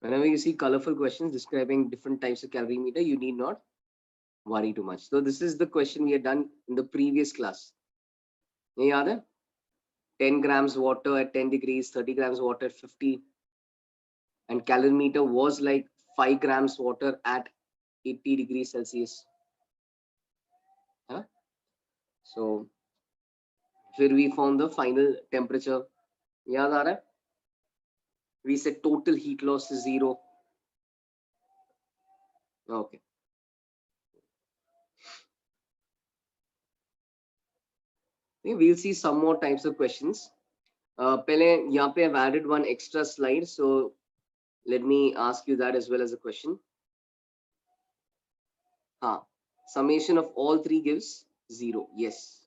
Whenever you see colorful questions describing different types of calorimeter, you need not worry too much. So this is the question we had done in the previous class. ये याद है? 10 grams water at 10 degrees, 30 grams water at 50, and calorimeter was like 5 grams water at 80 degrees Celsius. Huh? So फिर we found the final temperature. याद आ रहा है? We said total heat loss is 0. Okay. We'll see some more types of questions. पहले यहाँ पे I've added one extra slide, so let me ask you that as well as a question. Summation of all three gives 0. Yes.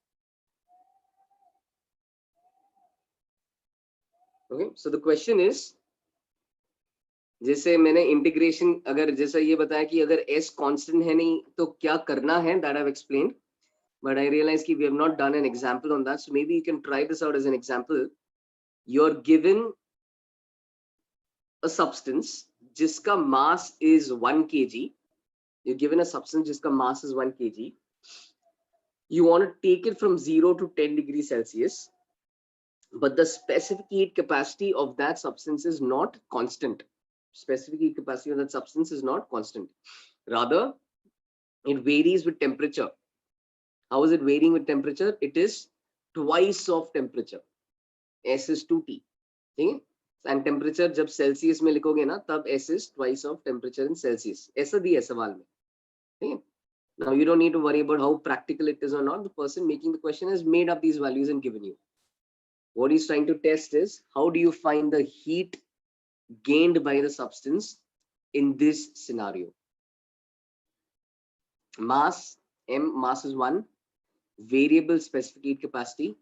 Okay. So the question is, जैसे मैंने integration अगर जैसा ये बताया कि अगर s कांस्टेंट है नहीं तो क्या करना है, that I've explained, but I realized कि we have not done an example on that, so maybe you can try this out as an example. You're given a substance जिसका mass is 1 kg. You're given a substance जिसका mass is 1 kg. You want to take it from 0 to 10 degrees Celsius, but the specific heat capacity of that substance is not constant. Specific heat capacity of that substance is not constant. Rather, it varies with temperature. How is it varying with temperature? It is twice of temperature. S is 2T. ठीक है? And temperature जब Celsius में लिखोगे ना तब S is twice of temperature in Celsius. ऐसा दिया है सवाल में. ठीक है? Now you don't need to worry about how practical it is or not. The person making the question has made up these values and given you. What he's trying to test is how do you find the heat gained by the substance in this scenario. Mass, M, mass is 1. Variable specific heat capacity.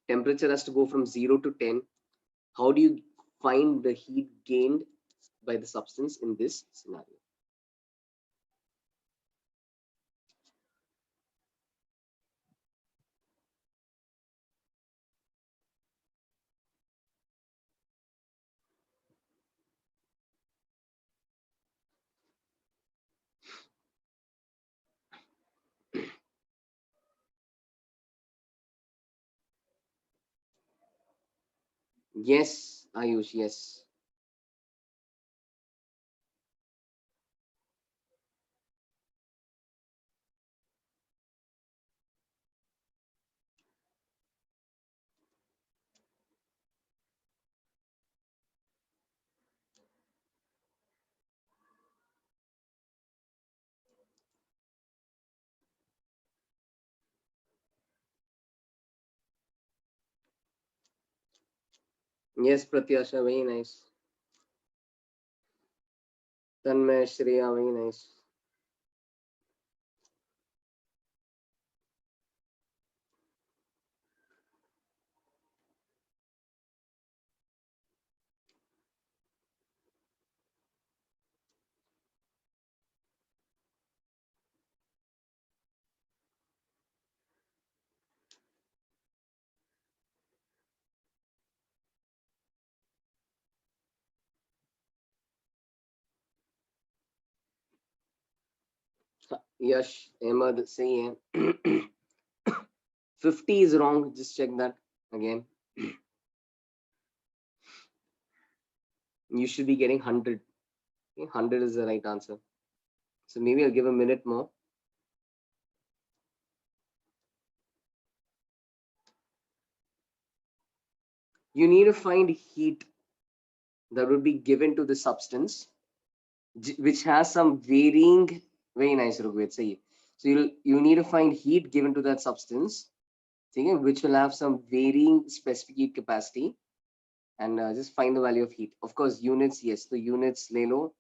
Temperature has to go from 0 to 10. How do you find the heat gained by the substance in this scenario? Yes, Ayush, yes. Yes, Pratyasha, very nice. Tanmay, Shreya, very nice. Yash, Ahmed, सही है. 50 is wrong. Just check that again. You should be getting 100. 100 is the right answer. So maybe I'll give a minute more. You need to find heat that would be given to the substance, which has some varying. Very nice, Rugved. So you need to find heat given to that substance, which will have some varying specific heat capacity, and just find the value of heat. Of course, units, yes. The units, le lo.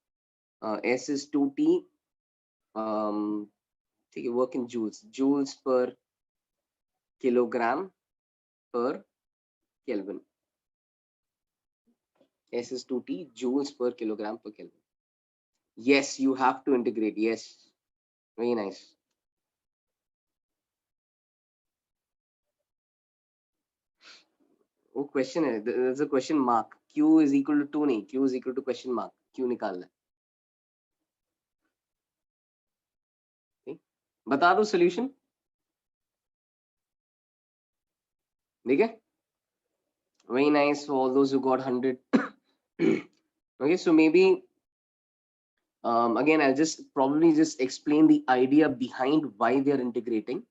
S is 2T. Take work in joules. Joules per kilogram per Kelvin. S is 2T, joules per kilogram per Kelvin. Yes, you have to integrate. Yes, very nice. Oh, question है. There's a question mark. Q is equal to 2 नहीं, Q is equal to question mark. Q निकालना है. बता दो solution. ठीक है? Very nice for all those who got 100. Okay, so maybe again I'll probably just explain the idea behind why we are integrating.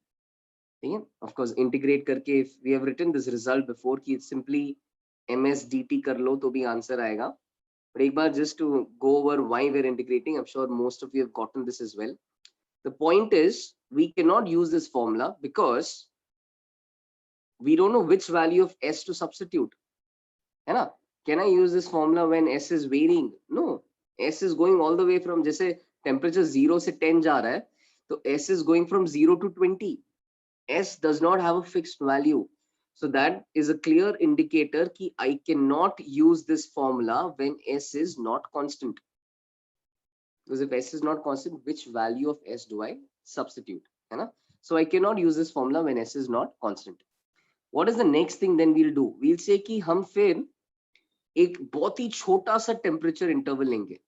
Okay? Of course, integrate करके if we have written this result before कि it's simply ms dt कर लो तो भी answer आएगा. But एक बार just to go over why we're integrating, I'm sure most of you have gotten this as well. The point is we cannot use this formula because we don't know which value of s to substitute. है ना? Can I use this formula when s is varying? No, s is going all the way from, जैसे temperature 0 से 10 जा रहा है, तो s is going from 0 to 20. S does not have a fixed value. So that is a clear indicator कि I cannot use this formula when s is not constant. Because if s is not constant, which value of s do I substitute? है ना? So I cannot use this formula when s is not constant. What is the next thing then we'll do? We'll say कि हम फिर एक बहुत ही छोटा सा temperature interval लेंगे.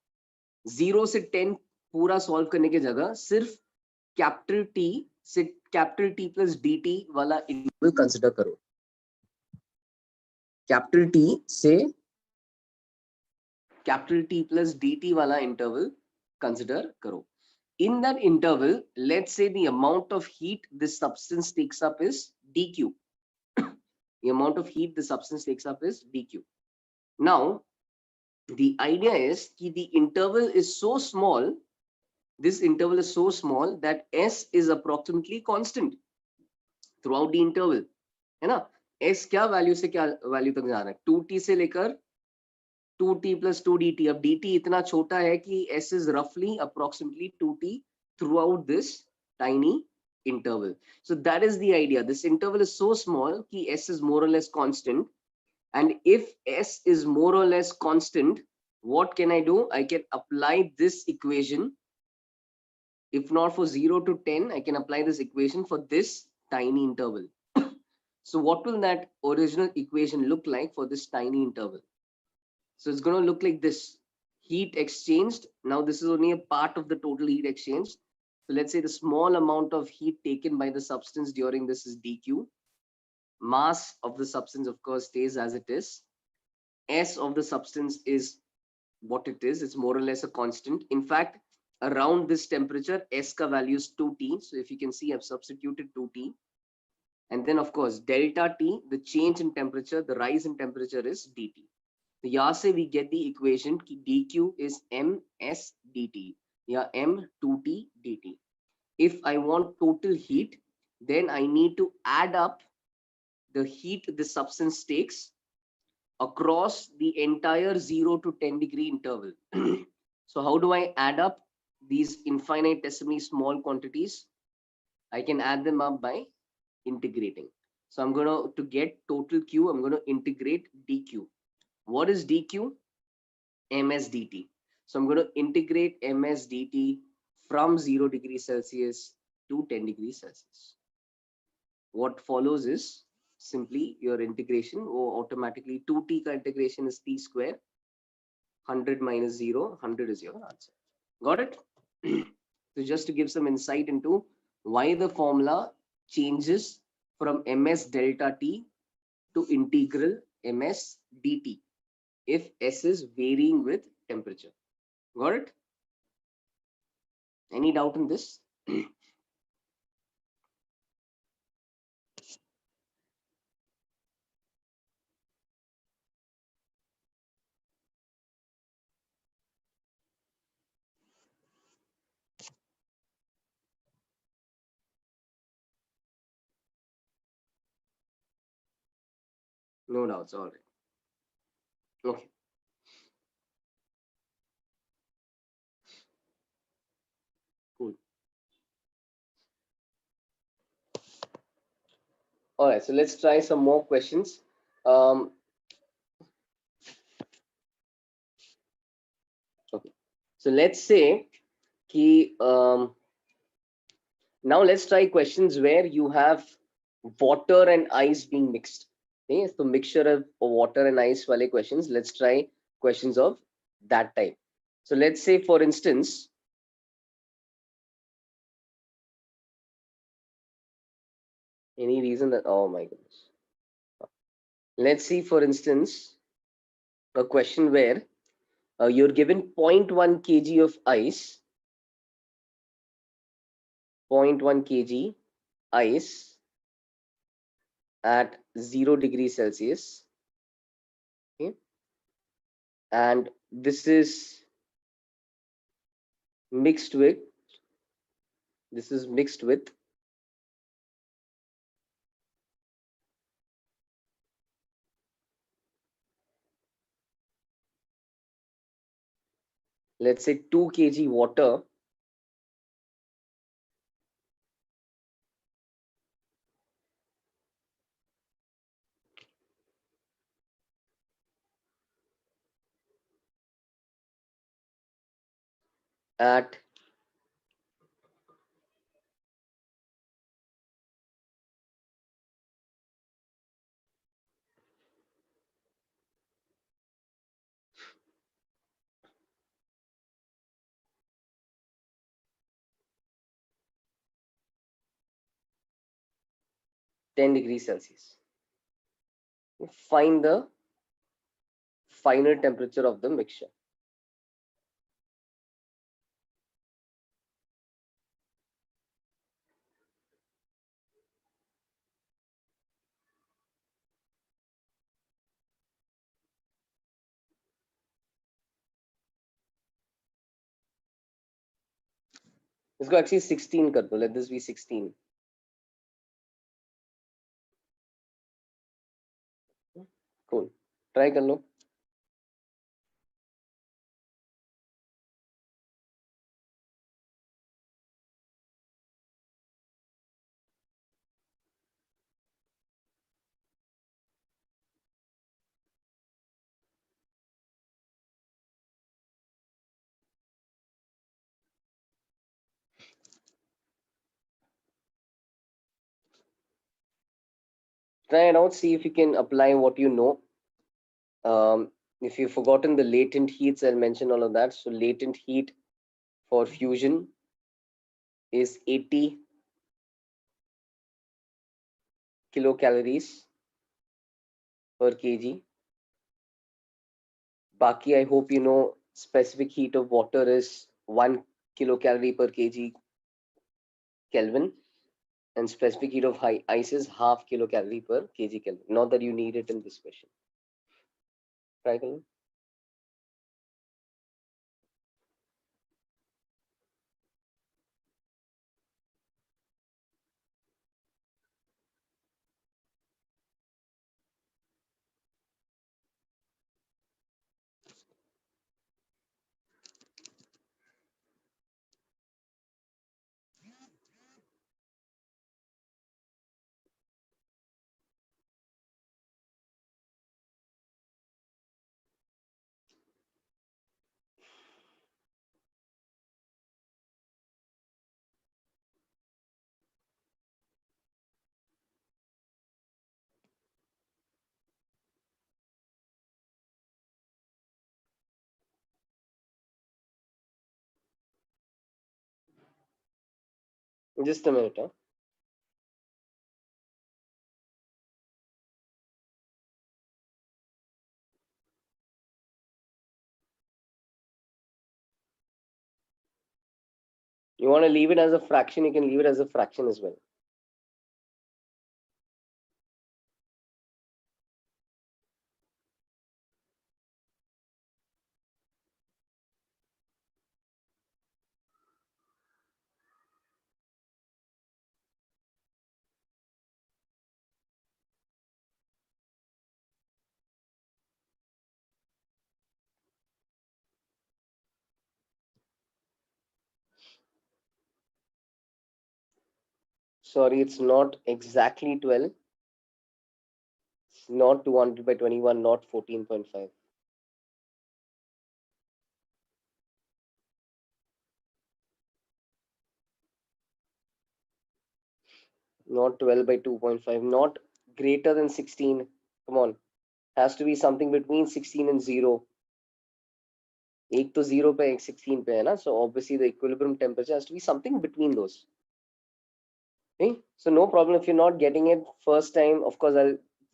0 से 10 पूरा सॉल्व करने की जगह सिर्फ कैपिटल T से कैपिटल T प्लस dt वाला इंटरवल कंसिडर करो. कैपिटल T से कैपिटल T प्लस dt वाला इंटरवल कंसिडर करो. In that interval, let's say the amount of heat this substance takes up is dq. The amount of heat the substance takes up is dq. Now, the idea is that the interval is so small, this interval is so small that s is approximately constant throughout the interval. है ना? s क्या value से क्या value तक जा रहा है? 2t से लेकर 2t plus 2dt. अब dt इतना छोटा है कि s is roughly approximately 2t throughout this tiny interval. So that is the idea. This interval is so small कि s is more or less constant. And if s is more or less constant, what can I do? I can apply this equation. If not for 0 to 10, I can apply this equation for this tiny interval. So what will that original equation look like for this tiny interval? So it's going to look like this. Heat exchanged. Now this is only a part of the total heat exchange. So let's say the small amount of heat taken by the substance during this is dq. Mass of the substance, of course, stays as it is. S of the substance is what it is. It's more or less a constant. In fact, around this temperature, S ka value is 2T. So if you can see, I've substituted 2T. And then, of course, delta T, the change in temperature, the rise in temperature is dt. So यहाँ से we get the equation कि dq is ms dt. या m 2t dt. If I want total heat, then I need to add up the heat the substance takes across the entire 0 to 10 degree interval. So how do I add up these infinitesimally small quantities? I can add them up by integrating. So I'm going to get total Q, I'm going to integrate dq. What is dq? ms dt. So I'm going to integrate ms dt from 0 degrees Celsius to 10 degrees Celsius. What follows is simply your integration, or automatically 2t ka integration is t square. 100 minus 0, 100 is your answer. Got it? So just to give some insight into why the formula changes from ms delta t to integral ms dt if s is varying with temperature. Got it? Any doubt in this? No doubts. All right. Okay. Cool. All right. So let's try some more questions. Okay. So let's say कि now let's try questions where you have water and ice being mixed. Okay, so mixture of water and ice wale questions. Let's try questions of that type. So let's say, for instance, any reason that, oh my goodness. Let's see, for instance, a question where you're given 0.1 kg of ice, 0.1 kg ice at 0 degrees Celsius. Okay, and mixed with this is mixed with let's say 2 kg water at 10 degrees Celsius. Find the final temperature of the mixture. Let's go actually 16 kar do. Let this be 16. Cool. Try kar lo. Try it out. See if you can apply what you know. If you've forgotten the latent heats, I'll mention all of that. So latent heat for fusion is 80 kilocalories per kg. Baki, I hope you know specific heat of water is 1 kilocalorie per kg Kelvin, and specific heat of ice is half kilocalorie per kg Kelvin. Not that you need it in this question. Try Kelvin. Just a minute. Huh? You want to leave it as a fraction, you can leave it as a fraction as well. Sorry, it's not exactly 12. It's not 200 by 21, not 14.5. Not 12 by 2.5, not greater than 16. Come on, has to be something between 16 and 0. एक तो 0 पे एक 16 पे है ना, so obviously the equilibrium temperature has to be something between those. Okay, so no problem if you're not getting it first time. Of course,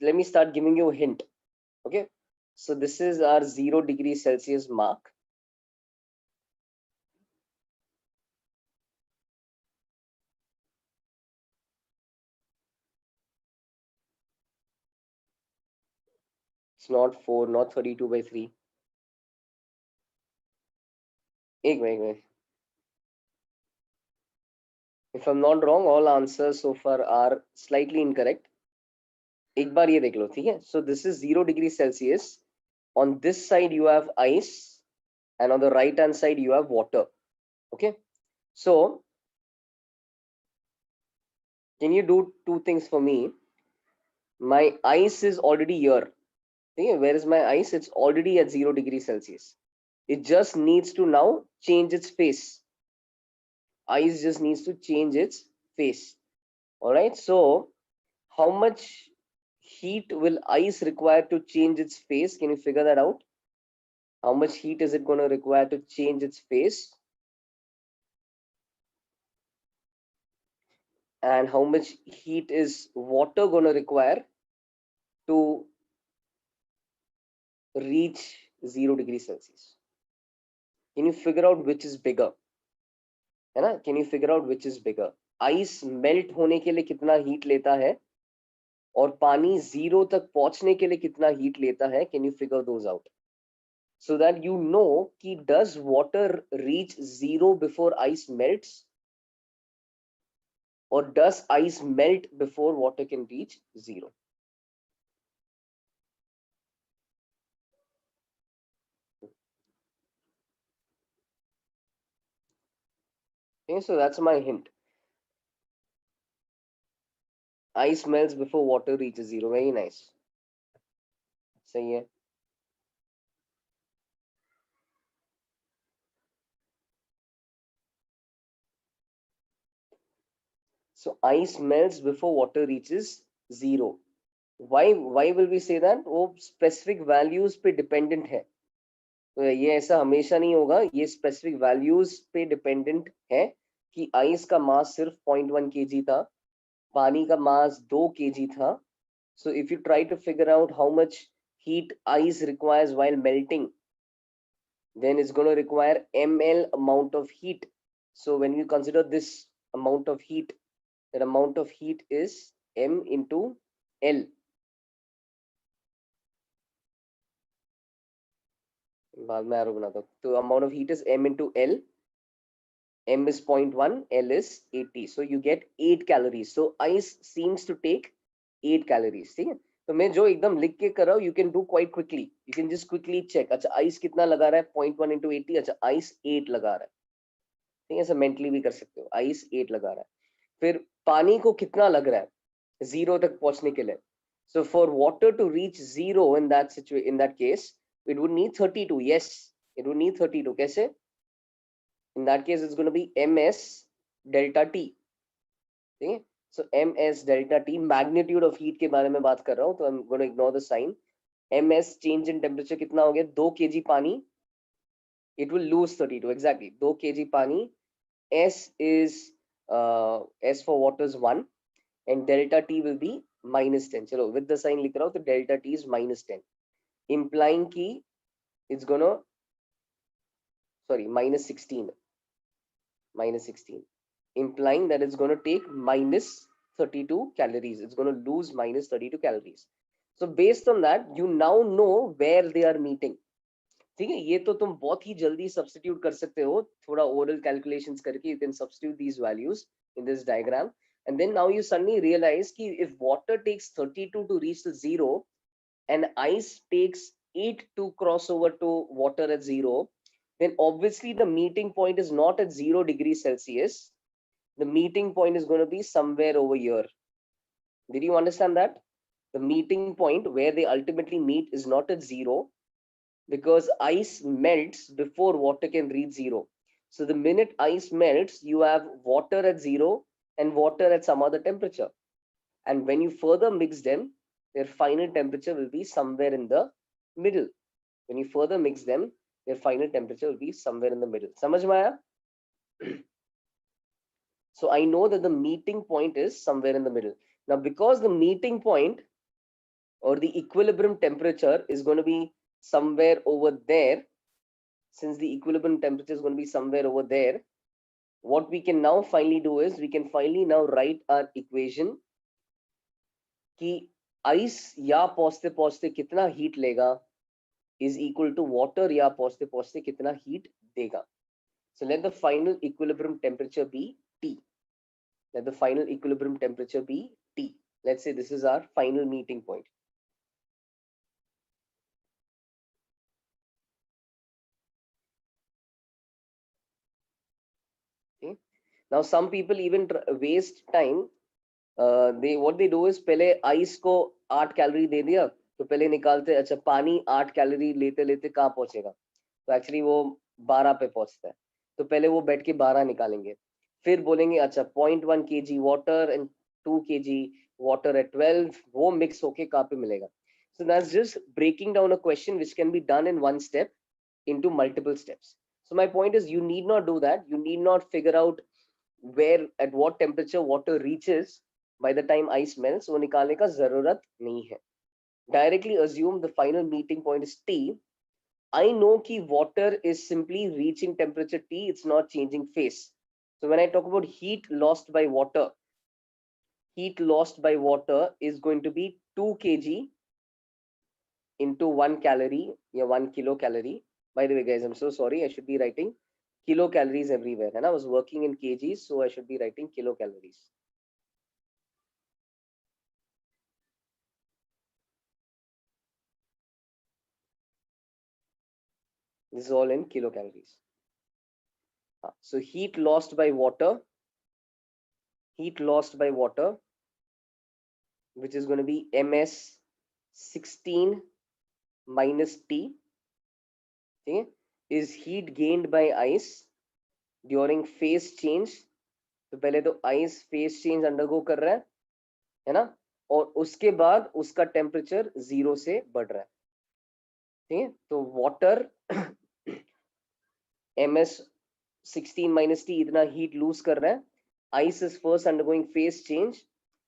let me start giving you a hint. Okay, so this is our 0 degree Celsius mark. It's not 4, not 32 by 3. एक minute. If I'm not wrong, all answers so far are slightly incorrect. एक बार ये देख लो, ठीक है? So this is 0 degree Celsius. On this side you have ice, and on the right hand side you have water. Okay, so can you do two things for me? My ice is already here. Okay, where is my ice? It's already at 0 degree Celsius. It just needs to now change its face. Ice just needs to change its face. All right, so how much heat will ice require to change its face? Can you figure that out? How much heat is it going to require to change its face? And how much heat is water going to require to reach 0 degrees Celsius? Can you figure out which is bigger? है ना? Can you figure out which is bigger? Ice melt होने के लिए कितना heat लेता है और पानी 0 तक पहुंचने के लिए कितना heat लेता है? Can you figure those out? So that you know कि does water reach 0 before ice melts, or does ice melt before water can reach 0? Okay, so that's my hint. Ice melts before water reaches 0. Very nice. सही है. So ice melts before water reaches 0. Why will we say that? वो specific values पे dependent है. तो ये ऐसा हमेशा नहीं होगा. ये specific values पे dependent है कि ice का mass सिर्फ 0.1 kg था, पानी का mass 2 kg था. So if you try to figure out how much heat ice requires while melting, then it's going to require ml amount of heat. So when you consider this amount of heat, that amount of heat is m into L. बाद में arrow बनाता हूँ. तो amount of heat is m into L. M is 0.1, L is 80. So you get 8 calories. So ice seems to take 8 calories. ठीक है? तो मैं जो एकदम लिख के कर रहा हूँ, you can do quite quickly. You can just quickly check. अच्छा ice कितना लगा रहा है? 0.1 into 80. अच्छा ice 8 लगा रहा है. ठीक है? ऐसा mentally भी कर सकते हो. Ice 8 लगा रहा है. फिर पानी को कितना लग रहा है 0 तक पहुंचने के लिए? So for water to reach 0 in that case, it would need 32. Yes, it would need 32. कैसे? In that case, it's going to be ms delta t. ठीक है? So ms delta t, magnitude of heat के बारे में बात कर रहा हूँ, तो I'm going to ignore the sign. ms change in temperature कितना हो गया? 2 kg पानी, it will lose 32. Exactly, 2 kg पानी. S is S for water is 1, and delta T will be -10. चलो with the sign लिख रहा हूँ, तो delta T is -10, implying कि it's gonna, sorry, -16, implying that it's gonna take -32 calories. It's gonna lose -32 calories. So based on that, you now know where they are meeting. ठीक है? ये तो तुम बहुत ही जल्दी सब्स्टिट्यूट कर सकते हो, थोड़ा ओरल कैलकुलेशंस करके. You can substitute these values in this diagram, and then now you suddenly realize कि if water takes 32 to reach the 0 and ice takes 8 to cross over to water at 0, then obviously the meeting point is not at 0 degrees Celsius. The meeting point is going to be somewhere over here. Did you understand that? The meeting point where they ultimately meet is not at 0, because ice melts before water can reach 0. So the minute ice melts, you have water at 0 and water at some other temperature. And when you further mix them, their final temperature will be somewhere in the middle. When you further mix them, their final temperature will be somewhere in the middle. समझ में आया? So I know that the meeting point is somewhere in the middle. Now, because the meeting point or the equilibrium temperature is going to be somewhere over there, since the equilibrium temperature is going to be somewhere over there, what we can now finally do is we can finally now write our equation कि ice या पहुंचते पहुंचते कितना heat लेगा is equal to water या पहुंचते पहुंचते कितना heat देगा. So let the final equilibrium temperature be T. Let the final equilibrium temperature be T. Let's say this is our final meeting point. Okay. Now some people even waste time. What they do is पहले ice को 8 calorie दे दिया तो पहले निकालते अच्छा पानी 8 calorie लेते लेते कहाँ पहुंचेगा तो एक्चुअली वो 12 पे पहुंचता है तो पहले वो बैठ के 12 निकालेंगे फिर बोलेंगे अच्छा 0.1 kg water and 2 kg water at 12 वो मिक्स होके कहाँ पे मिलेगा. So that's just breaking down a question which can be done in one step into multiple steps. So my point is you need not do that. You need not figure out where at what temperature water reaches by the time ice melts. वो निकालने का जरूरत नहीं है. Directly assume the final meeting point is T. I know कि water is simply reaching temperature T. It's not changing phase. So when I talk about heat lost by water is going to be 2 kg into 1 calorie या 1 kilocalorie. By the way, guys, I'm so sorry. I should be writing kilocalories everywhere. And I was working in kgs, so I should be writing kilocalories. This is all in kilocalories. So heat lost by water, which is going to be ms 16 minus T, okay, is heat gained by ice during phase change. तो पहले तो ice phase change undergo कर रहा है ना, और उसके बाद उसका टेम्परेचर 0 से बढ़ रहा है. ठीक है, तो वाटर ms 16 minus T इतना हीट लूज कर रहा है. Ice is first undergoing phase change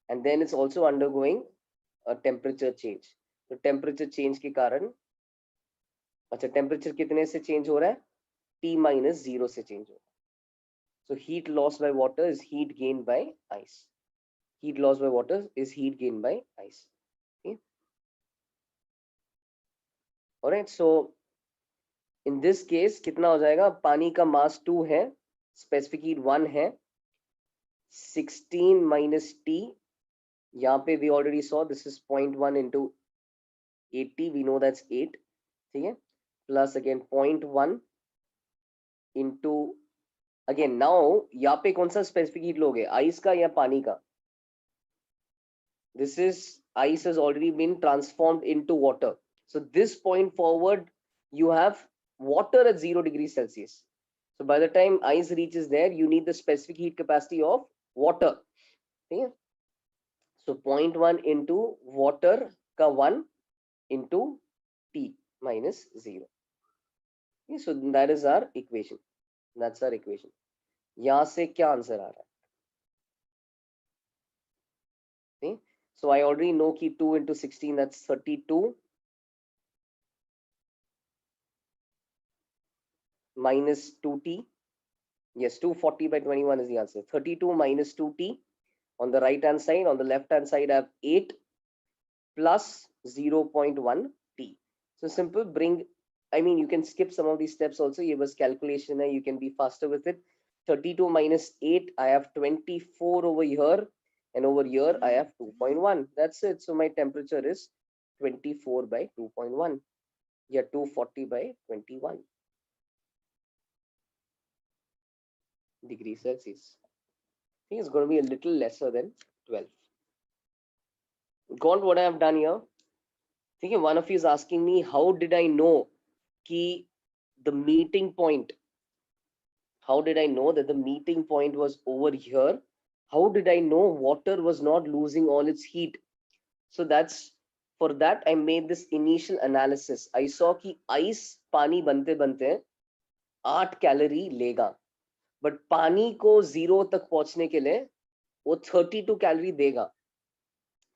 and then it's also undergoing a temperature change. तो टेम्परेचर चेंज के कारण अच्छा टेम्परेचर कितने से चेंज हो रहा है T minus 0 से चेंज हो रहा है. So heat lost by water is heat gained by ice. Heat lost by water is heat gained by ice. Okay. Alright, so in this case कितना हो जाएगा, पानी का मास 2 है, स्पेसिफिक हीट 1 है, 16 minus T, यहाँ पे we already saw this is 0.1 into 80, we know that's 8, ठीक है, plus again 0.1 into again now यहाँ पे कौन सा स्पेसिफिक हीट लोगे, आइस का या पानी का? This is ice has already been transformed into water. So this point forward you have water at 0 degrees Celsius. So by the time ice reaches there, you need the specific heat capacity of water. Okay? So 0.1 into water ka 1 into T minus 0. Okay? So that is our equation. That's our equation. यहाँ से क्या answer आ रहा है? Okay? So I already know कि 2 into 16 that's 32 minus 2T. Yes, 240 by 21 is the answer. 32 minus 2T on the right hand side. On the left hand side I have 8 plus 0.1 T. So simple, bring, I mean you can skip some of these steps also. You have calculation, you can be faster with it. 32 minus 8, I have 24 over here, and over here I have 2.1. That's it. So my temperature is 24 by 2.1. Yeah, 240 by 21 degrees Celsius. I think it's going to be a little lesser than 12. Got what I have done here? I think one of you is asking me, how did I know कि the meeting point? How did I know that the meeting point was over here? How did I know water was not losing all its heat? So that's for that I made this initial analysis. I saw कि ice पानी बनते बनते 8 calorie लेगा, but पानी को 0 तक पहुंचने के लिए वो 32 कैलोरी देगा.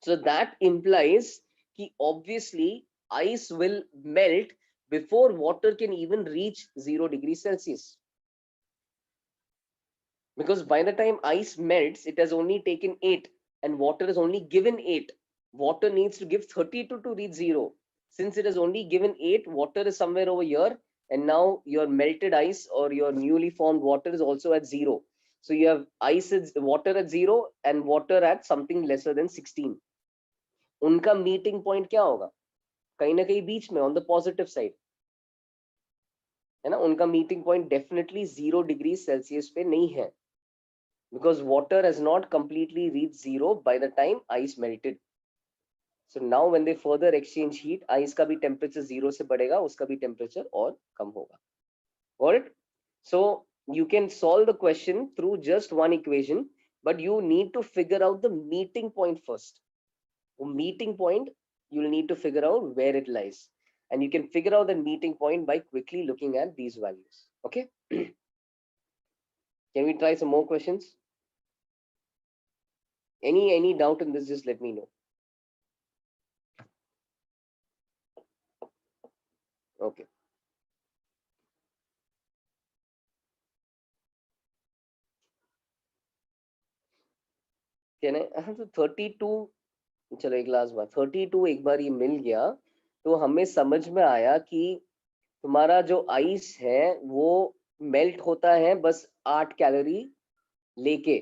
So that implies कि obviously ice will melt before water can even reach 0 degrees Celsius. Because by the time ice melts, it has only taken 8 and water is only given 8. Water needs to give 32 to reach 0. Since it has only given 8, water is somewhere over here, and now your melted ice or your newly formed water is also at 0. So you have water at 0 and water at something lesser than 16. उनका meeting point क्या होगा? कहीं ना कहीं बीच में, on the positive side, है ना? उनका meeting point definitely 0 degrees Celsius पे नहीं है, because water has not completely reached 0 by the time ice melted. So now when they further exchange heat, ice का भी temperature 0 से बढ़ेगा, उसका भी temperature और कम होगा. Got it? So you can solve the question through just one equation, but you need to figure out the meeting point first. The meeting point, you will need to figure out where it lies. And you can figure out the meeting point by quickly looking at these values. Okay? Can we try some more questions? Any doubt in this, just let me know. Okay. Can I? तो 32, चलो एक last बात, 32 एक बार ये मिल गया तो हमें समझ में आया कि तुम्हारा जो आइस है वो मेल्ट होता है बस 8 कैलोरी लेके,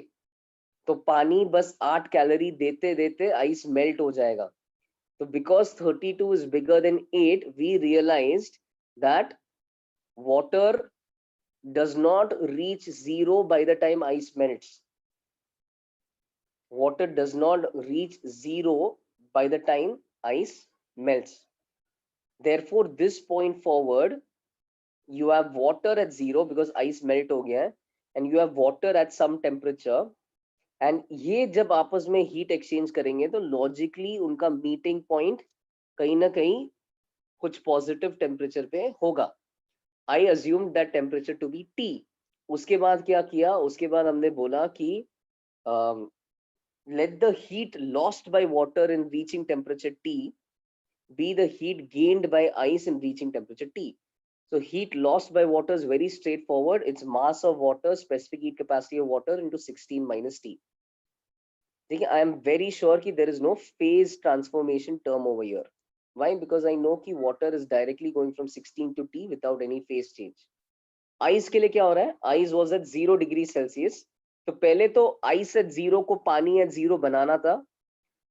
तो पानी बस 8 कैलोरी देते देते आइस मेल्ट हो जाएगा. तो because 32 is bigger than 8, we realized that water does not reach 0 by the time ice melts. Water does not reach 0 by the time ice melts. Therefore, this point forward, you have water at 0 because ice melt हो गया है, and you have water at some temperature. And ये जब आपस में heat exchange करेंगे तो logically उनका meeting point कहीं ना कहीं कुछ positive temperature पे होगा. I assumed that temperature to be T. उसके बाद क्या किया? उसके बाद हमने बोला कि let the heat lost by water in reaching temperature T be the heat gained by ice in reaching temperature T. So heat lost by water is very straightforward. It's mass of water, specific heat capacity of water into 16 minus T. I am very sure that there is no phase transformation term over here. Why? Because I know that water is directly going from 16 to T without any phase change. Ice के लिए क्या हो रहा है? Ice was at 0 degrees Celsius. तो पहले तो ice at 0 को पानी at 0 बनाना था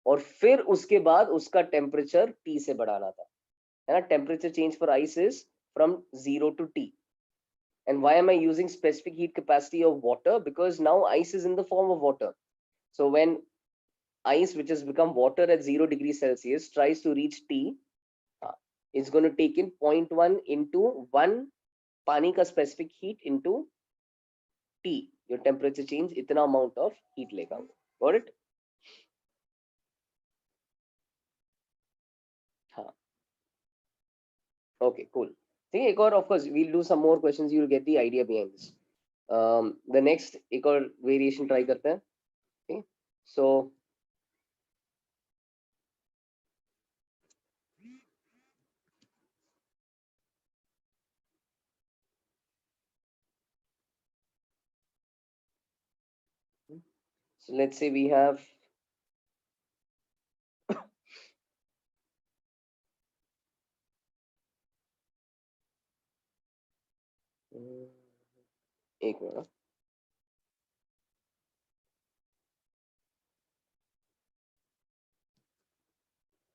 और फिर उसके बाद उसका टेम्परेचर T से बढ़ाना था, है ना? Temperature change for ice is from 0 to T. And why am I using specific heat capacity of water? Because now ice is in the form of water. So when ice, which has become water at 0 degrees Celsius, tries to reach T, it's going to take in 0.1 into 1 पानी का specific heat into T. Your temperature change इतना amount of heat लेगा. Got it? हाँ. Okay, cool. ठीक है, एक और, of course we'll do some more questions, you'll get the idea behind this. The next एक और variation try करते हैं. Okay, so let's say we have एक minute.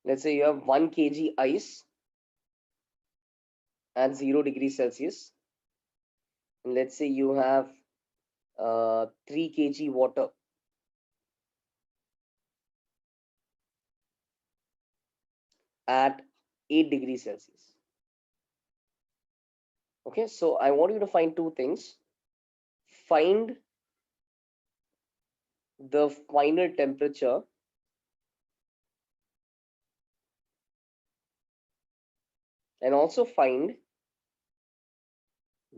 Let's say you have 1 kg ice at 0 degrees Celsius, and let's say you have 3 kg water at 8 degrees Celsius. Okay, so I want you to find two things. Find the final temperature and also find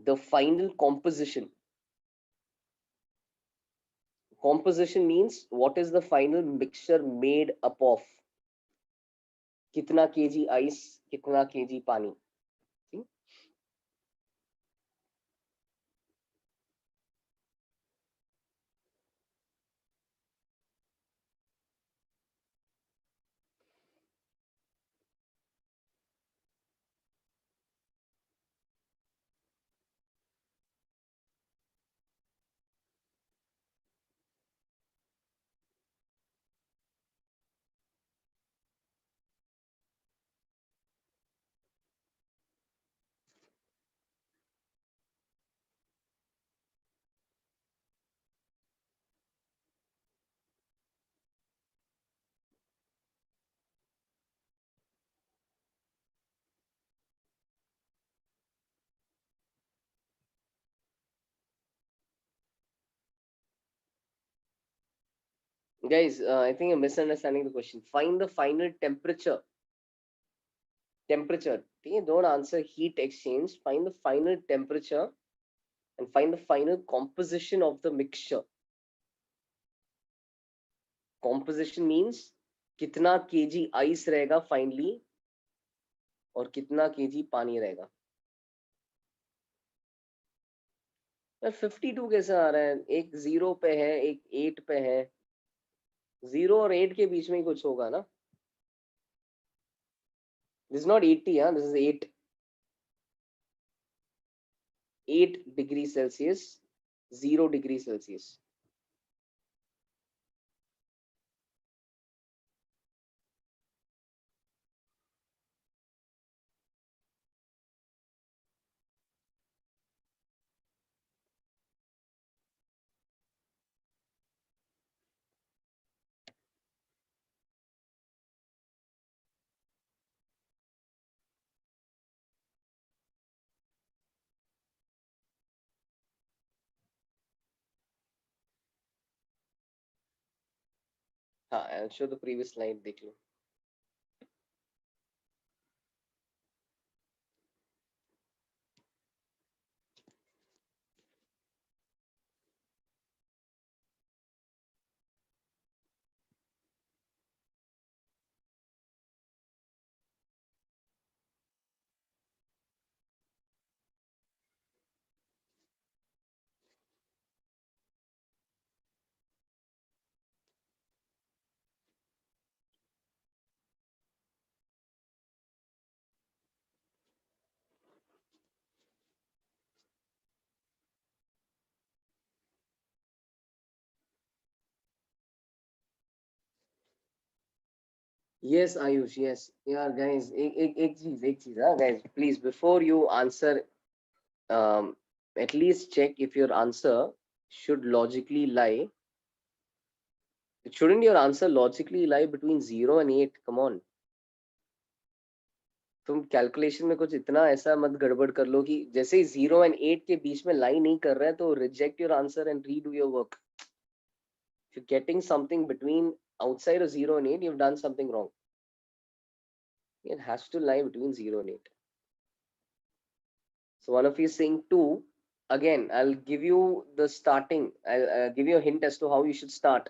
the final composition. Composition means what is the final mixture made up of. कितना kg ice, कितना kg पानी. See? Guys, I think you're misunderstanding the question. Find the final temperature. Temperature. Okay? Don't answer heat exchange. Find the final temperature and find the final composition of the mixture. Composition means कितना kg ice रहेगा finally और कितना kg पानी रहेगा. 52 कैसे आ रहा है? एक 0 पे है, एक 8 पे है. 0 और 8 के बीच में ही कुछ होगा ना. This is not 80, huh? This is 8 degrees Celsius, 0 degrees Celsius. हाँ, I'll show the previous slide. देख लो. Yes, Ayush, yes. Yeah, guys, एक चीज, हाँ, guys, please, before you answer, um, at least check if your answer should logically lie. Shouldn't your answer logically lie between 0 and 8? Come on. तुम calculation में कुछ इतना ऐसा मत गड़बड़ कर लो कि जैसे ही 0 and 8 के बीच में लाई नहीं कर रहा है तो reject your answer and redo your work. If you're getting something between outside of 0 and 8, you've done something wrong. It has to lie between 0 and 8. So one of you is saying 2. Again, I'll give you the starting. I'll give you a hint as to how you should start.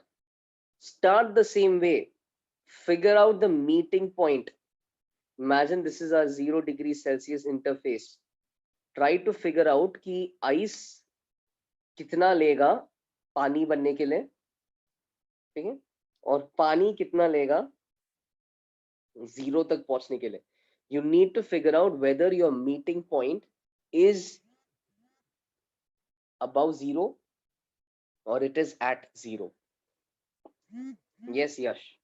Start the same way. Figure out the meeting point. Imagine this is our 0 degrees Celsius interface. Try to figure out कि ice कितना लेगा पानी बनने के लिए, ठीक है, और पानी कितना लेगा 0 तक पहुंचने के लिए. You need to figure out whether your meeting point is above 0 or it is at 0. Yes, Yash.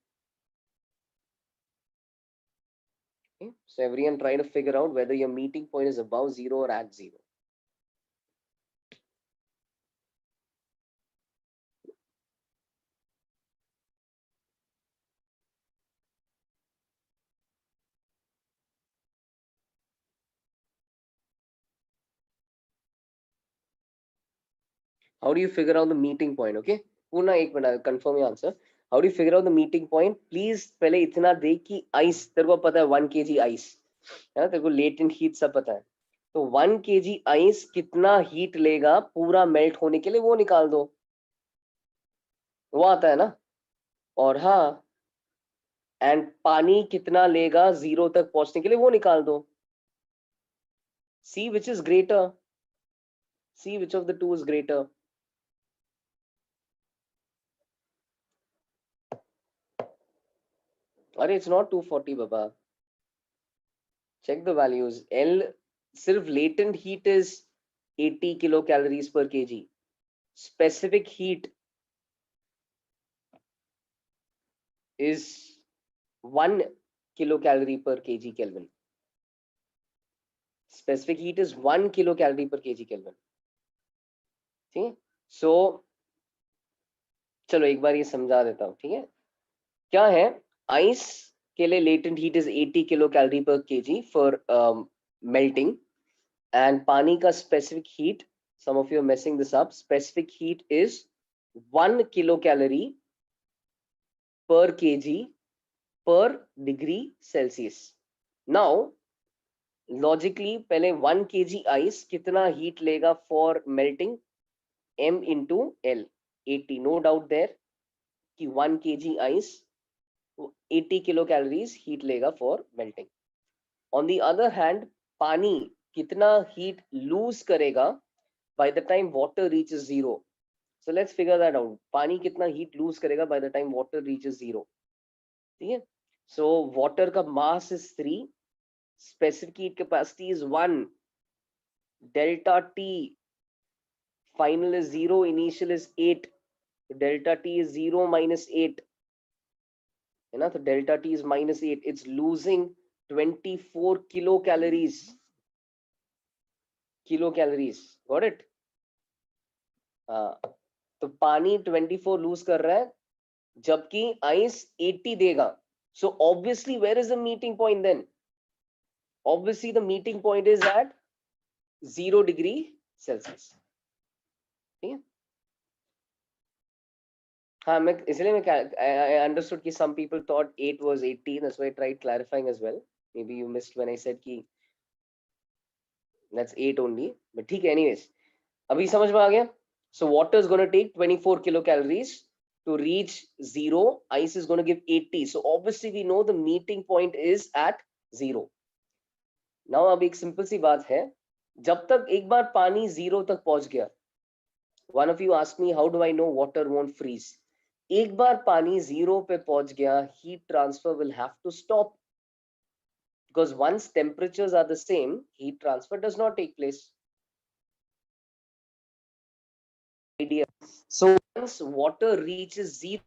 Okay. So everyone try to figure out whether your meeting point is above 0 or at 0. How do you figure out the meeting point? Okay, Purna, एक minute, confirm your answer. How do you figure out the meeting point? Please पहले इतना देख कि ice तेरे को पता है 1 kg ice. है ना, तेरे को लेटेंट हीट सब पता है। तो 1 kg आइस कितना हीट लेगा पूरा मेल्ट होने के लिए, वो निकाल दो, वो आता है ना। और हाँ, एंड पानी कितना लेगा जीरो तक पहुंचने के लिए, वो निकाल दो। See which is greater, see which of the two is greater. अरे इट्स नॉट 240 बाबा, check the values. L, सिर्फ latent heat is 80 kilocalories per kg. Specific heat is 1 kilocalorie per kg Kelvin. Specific heat is 1 kilocalorie per kg Kelvin. ठीक है, सो चलो एक बार ये समझा देता हूँ, ठीक है। क्या है, आइस के लिए latent heat is 80 kilo calorie पर केजी फॉर मेल्टिंग, एंड पानी का specific heat, some of you are messing this up, specific heat is 1 kilocalorie per kg per degree Celsius. Now logically पहले 1 kg आइस कितना heat लेगा for melting, m into L, 80, no doubt there कि 1 kg ice 80 kilo calories heat लेगा for melting. On the other hand पानी कितना heat lose करेगा by the time water reaches zero. So let's figure that out, पानी कितना heat lose करेगा by the time water reaches zero, ठीक है। So water का mass is 3, specific heat capacity is 1, delta T final is 0, initial is 8, delta T is 0 minus 8, है ना। तो delta T is -8, it's losing 24 kilo calories, kilo calories, got it. हाँ, तो पानी 24 loose कर रहा है जबकि आइस 80 देगा। So obviously where is the meeting point then, obviously the meeting point is at 0 degree Celsius, ठीक है। हाँ, मैं इसलिए मैं I understood कि some people thought 8 was 80, that's why I tried clarifying as well. Maybe you missed when I said कि that's 8 only, but ठीक है, anyways अभी समझ में आ गया। So water is going to take 24 kilocalories to reach 0, ice is going to give 80, so obviously we know the meeting point is at 0. Now अब एक simple सी बात है, जब तक एक बार पानी 0 तक पहुंच गया, one of you asked me how do I know water won't freeze. एक बार पानी 0 पे पहुंच गया, heat transfer will have to stop, because once temperatures are the same, heat transfer does not take place. Idea. So once water reaches 0,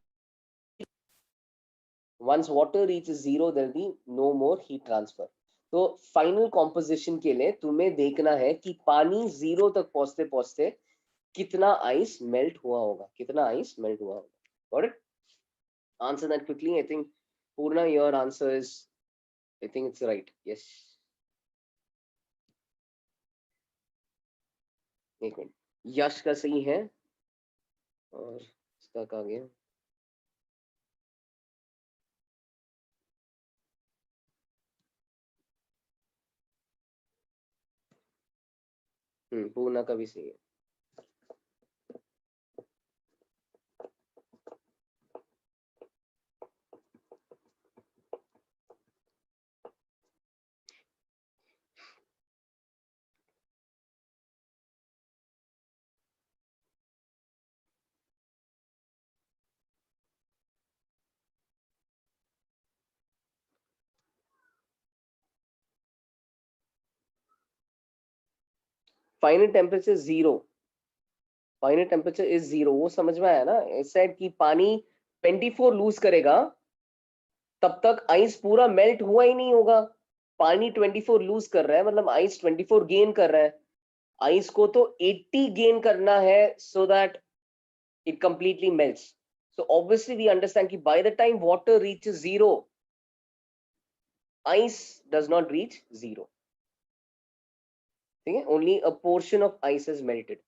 there will be no more heat transfer. तो final composition के लिए तुम्हें देखना है कि पानी 0 तक पहुंचते पहुंचते कितना आइस मेल्ट हुआ होगा, कितना आइस मेल्ट हुआ होगा। Got it? Answer that quickly. I think Purna, your answer is, I think it's right. Yes. एक मिनट, यश का सही है और इसका कहा गया, पूर्णा का भी सही है। Final temperature 0, final temperature is 0, वो समझ में आया ना। इस साइड की पानी 24 लूज करेगा, तब तक आइस पूरा मेल्ट हुआ ही नहीं होगा। पानी 24 लूज कर रहा है मतलब आइस 24 गेन कर रहा है, आइस को तो 80 गेन करना है so that it completely melts. So obviously we understand कि by the time water reaches 0, ice does not reach 0, ठीक है, only a portion of ice is melted.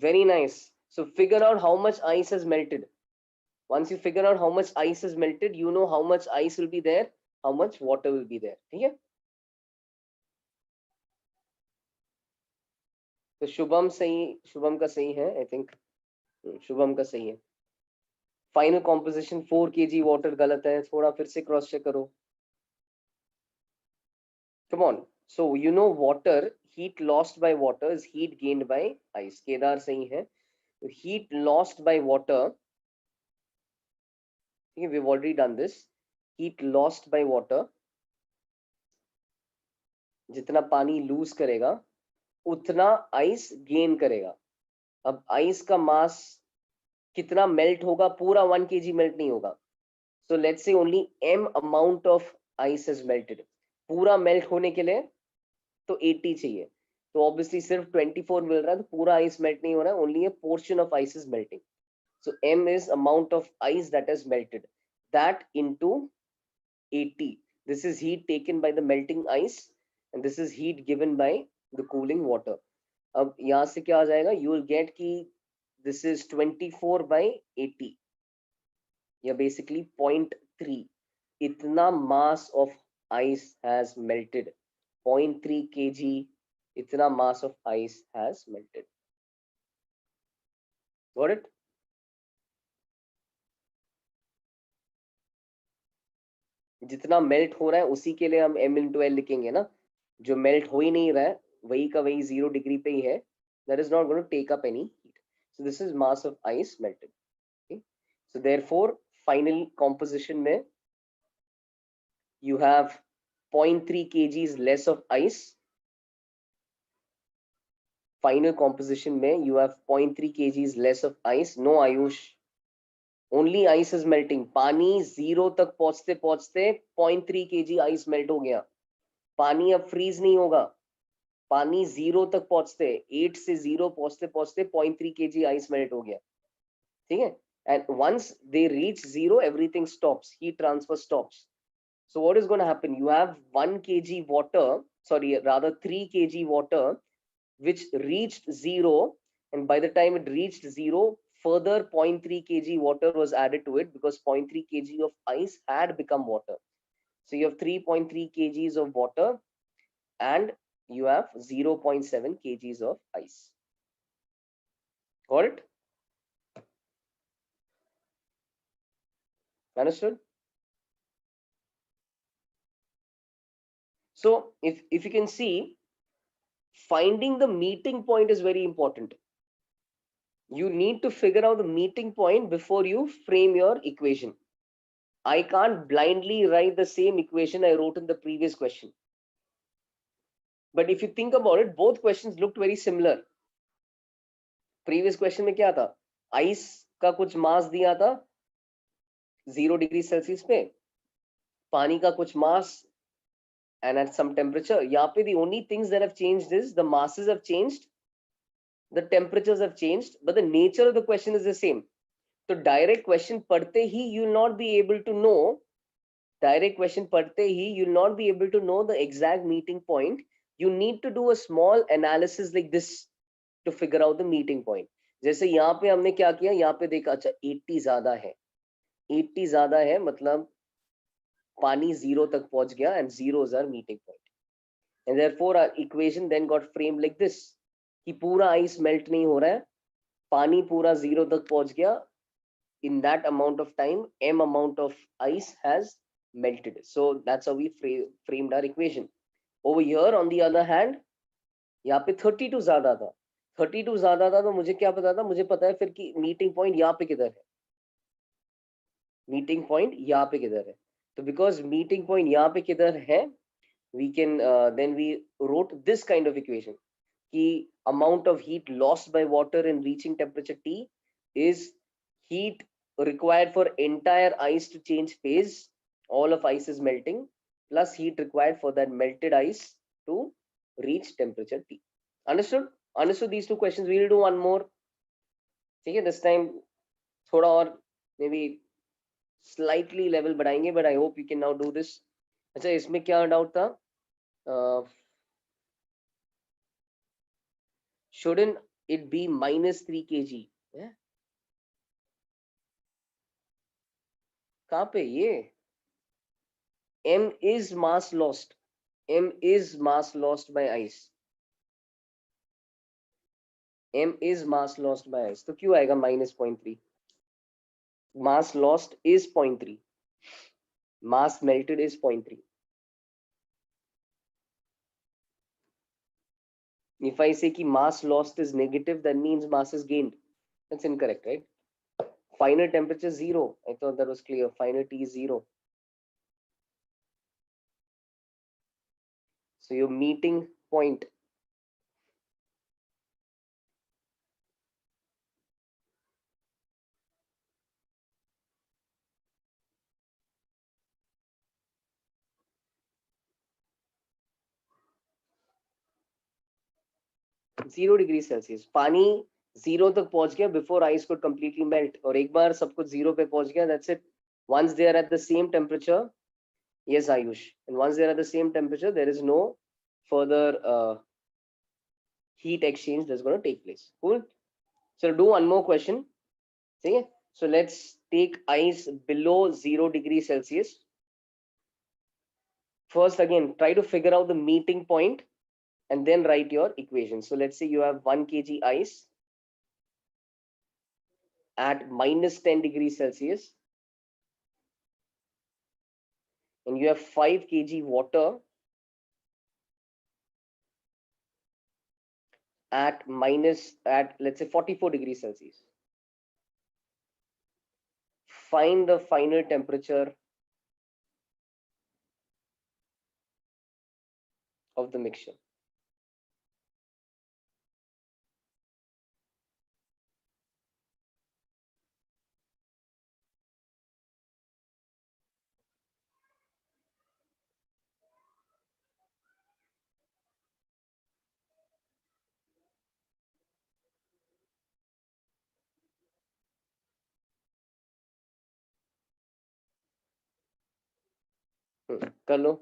Very nice. So figure out how much ice has melted. Once you figure out how much ice is melted, you know how much ice will be there, how much water will be there. ठीक है? तो शुभम का सही है, I think Shubham का सही है. Final composition 4 kg water गलत है, थोड़ा फिर से क्रॉस चेक करो. Come on. So you know water, heat lost by water is heat gained by ice. Kedar सही है. Heat lost by water, we've already done this. Heat lost by water, जितना पानी लूज करेगा उतना आइस गेन करेगा. अब ice का मास कितना मेल्ट होगा? पूरा 1 kg मेल्ट नहीं होगा. So let's say only m amount of ice is melted. पूरा मेल्ट होने के लिए तो 80 चाहिए. तो ऑब्वियसली सिर्फ 24 मिल रहा है, तो पूरा आइस मेल्ट नहीं हो रहा है, only a portion of ice is melting. So m is amount of ice that is melted. That into 80. This is heat taken by the melting ice and this is heat given by the cooling water. अब यहाँ से क्या आ जाएगा? You will get कि this is 24 by 80 या basically 0.3. इतना mass of ice has melted. 0.3 kg इतना mass of ice has melted. Got it? जितना मेल्ट हो रहा है उसी के लिए हम m into L लिखेंगे ना. जो मेल्ट हो ही नहीं रहा है वही का वही 0 डिग्री पे ही है. That is not going to take up any heat. So this is mass of ice melted. Okay? So therefore final composition में you have 0.3 kgs less of ice. Final composition में you have 0.3 kgs less of ice. No Ayush, only ice is melting. पानी 0 तक पहुंचते पहुंचते 0.3 kg ice melt हो गया. पानी अब फ्रीज नहीं होगा. पानी 0 तक पहुंचते 8 से 0 पहुंचते पहुंचते 0.3 kg ice melt हो गया. ठीक है? And once they reach 0, everything stops. Heat transfer stops. So what is going to happen? You have 1 kg water, sorry, rather 3 kg water, which reached 0. And by the time it reached 0, further 0.3 kg water was added to it because 0.3 kg of ice had become water. So you have 3.3 kgs of water and you have 0.7 kgs of ice. Got it? Understood? So if you can see, finding the meeting point is very important. You need to figure out the meeting point before you frame your equation. I can't blindly write the same equation I wrote in the previous question. But if you think about it, both questions looked very similar. Previous question में क्या था? Ice का कुछ mass दिया था 0 degree Celsius पे, पानी का कुछ mass and at some temperature. यहाँ पे the only things that have changed is the masses have changed, the temperatures have changed, but the nature of the question is the same. So direct question पढ़ते ही you will not be able to know. Direct question पढ़ते ही you will not be able to know the exact meeting point. You need to do a small analysis like this to figure out the meeting point. जैसे यहाँ पे हमने क्या किया? यहाँ पे देखा, अच्छा 80 ज्यादा है. 80 ज्यादा है मतलब पानी 0 तक पहुंच गया and 0 is our meeting point. And therefore our equation then got framed like this कि पूरा ice melt नहीं हो रहा है, पानी पूरा 0 तक पहुंच गया. In that amount of time, m amount of ice has melted. So that's how we framed our equation. Over here on the other hand, यहाँ पे 32 ज्यादा था. 32 ज्यादा था तो मुझे क्या पता था? मुझे पता है फिर कि मीटिंग पॉइंट यहाँ पे किधर है. मीटिंग पॉइंट यहाँ पे किधर है. तो बिकॉज मीटिंग पॉइंट यहाँ पे किधर है, we can then we wrote this kind of equation कि amount of heat lost by water in reaching temperature T is heat required for entire ice to change phase, all of ice is melting, plus heat required for that melted ice to reach temperature T. Understood? Understood these two questions? We will do one more. ठीक है? This time थोड़ा और maybe slightly level बढ़ाएंगे, but I hope you can now do this. अच्छा इसमें क्या doubt था? Shouldn't it be minus 3 kg? Yeah? कहाँ पे ये? m is mass lost. m is mass lost by ice. m is mass lost by ice. तो क्यों आएगा -0.3? mass lost is 0.3. mass melted is 0.3. If I say कि mass lost is negative, that means mass is gained. That's incorrect, right? Final temperature 0. I thought that was clear. Final T is 0. So your meeting point, zero degree Celsius. पानी zero तक पहुंच गया before ice could completely melt. और एक बार सब कुछ zero पे पहुंच गया, that's it. once they are at the same temperature, yes Ayush, and once they are at the same temperature, there is no further heat exchange that's going to take place. Cool. So do one more question. See, so let's take ice below 0 degree Celsius. First, again, try to figure out the meeting point and then write your equation. So let's say you have 1 kg ice at -10 degrees Celsius, and you have 5 kg water at let's say 44 degrees Celsius. Find the final temperature of the mixture. कर लो.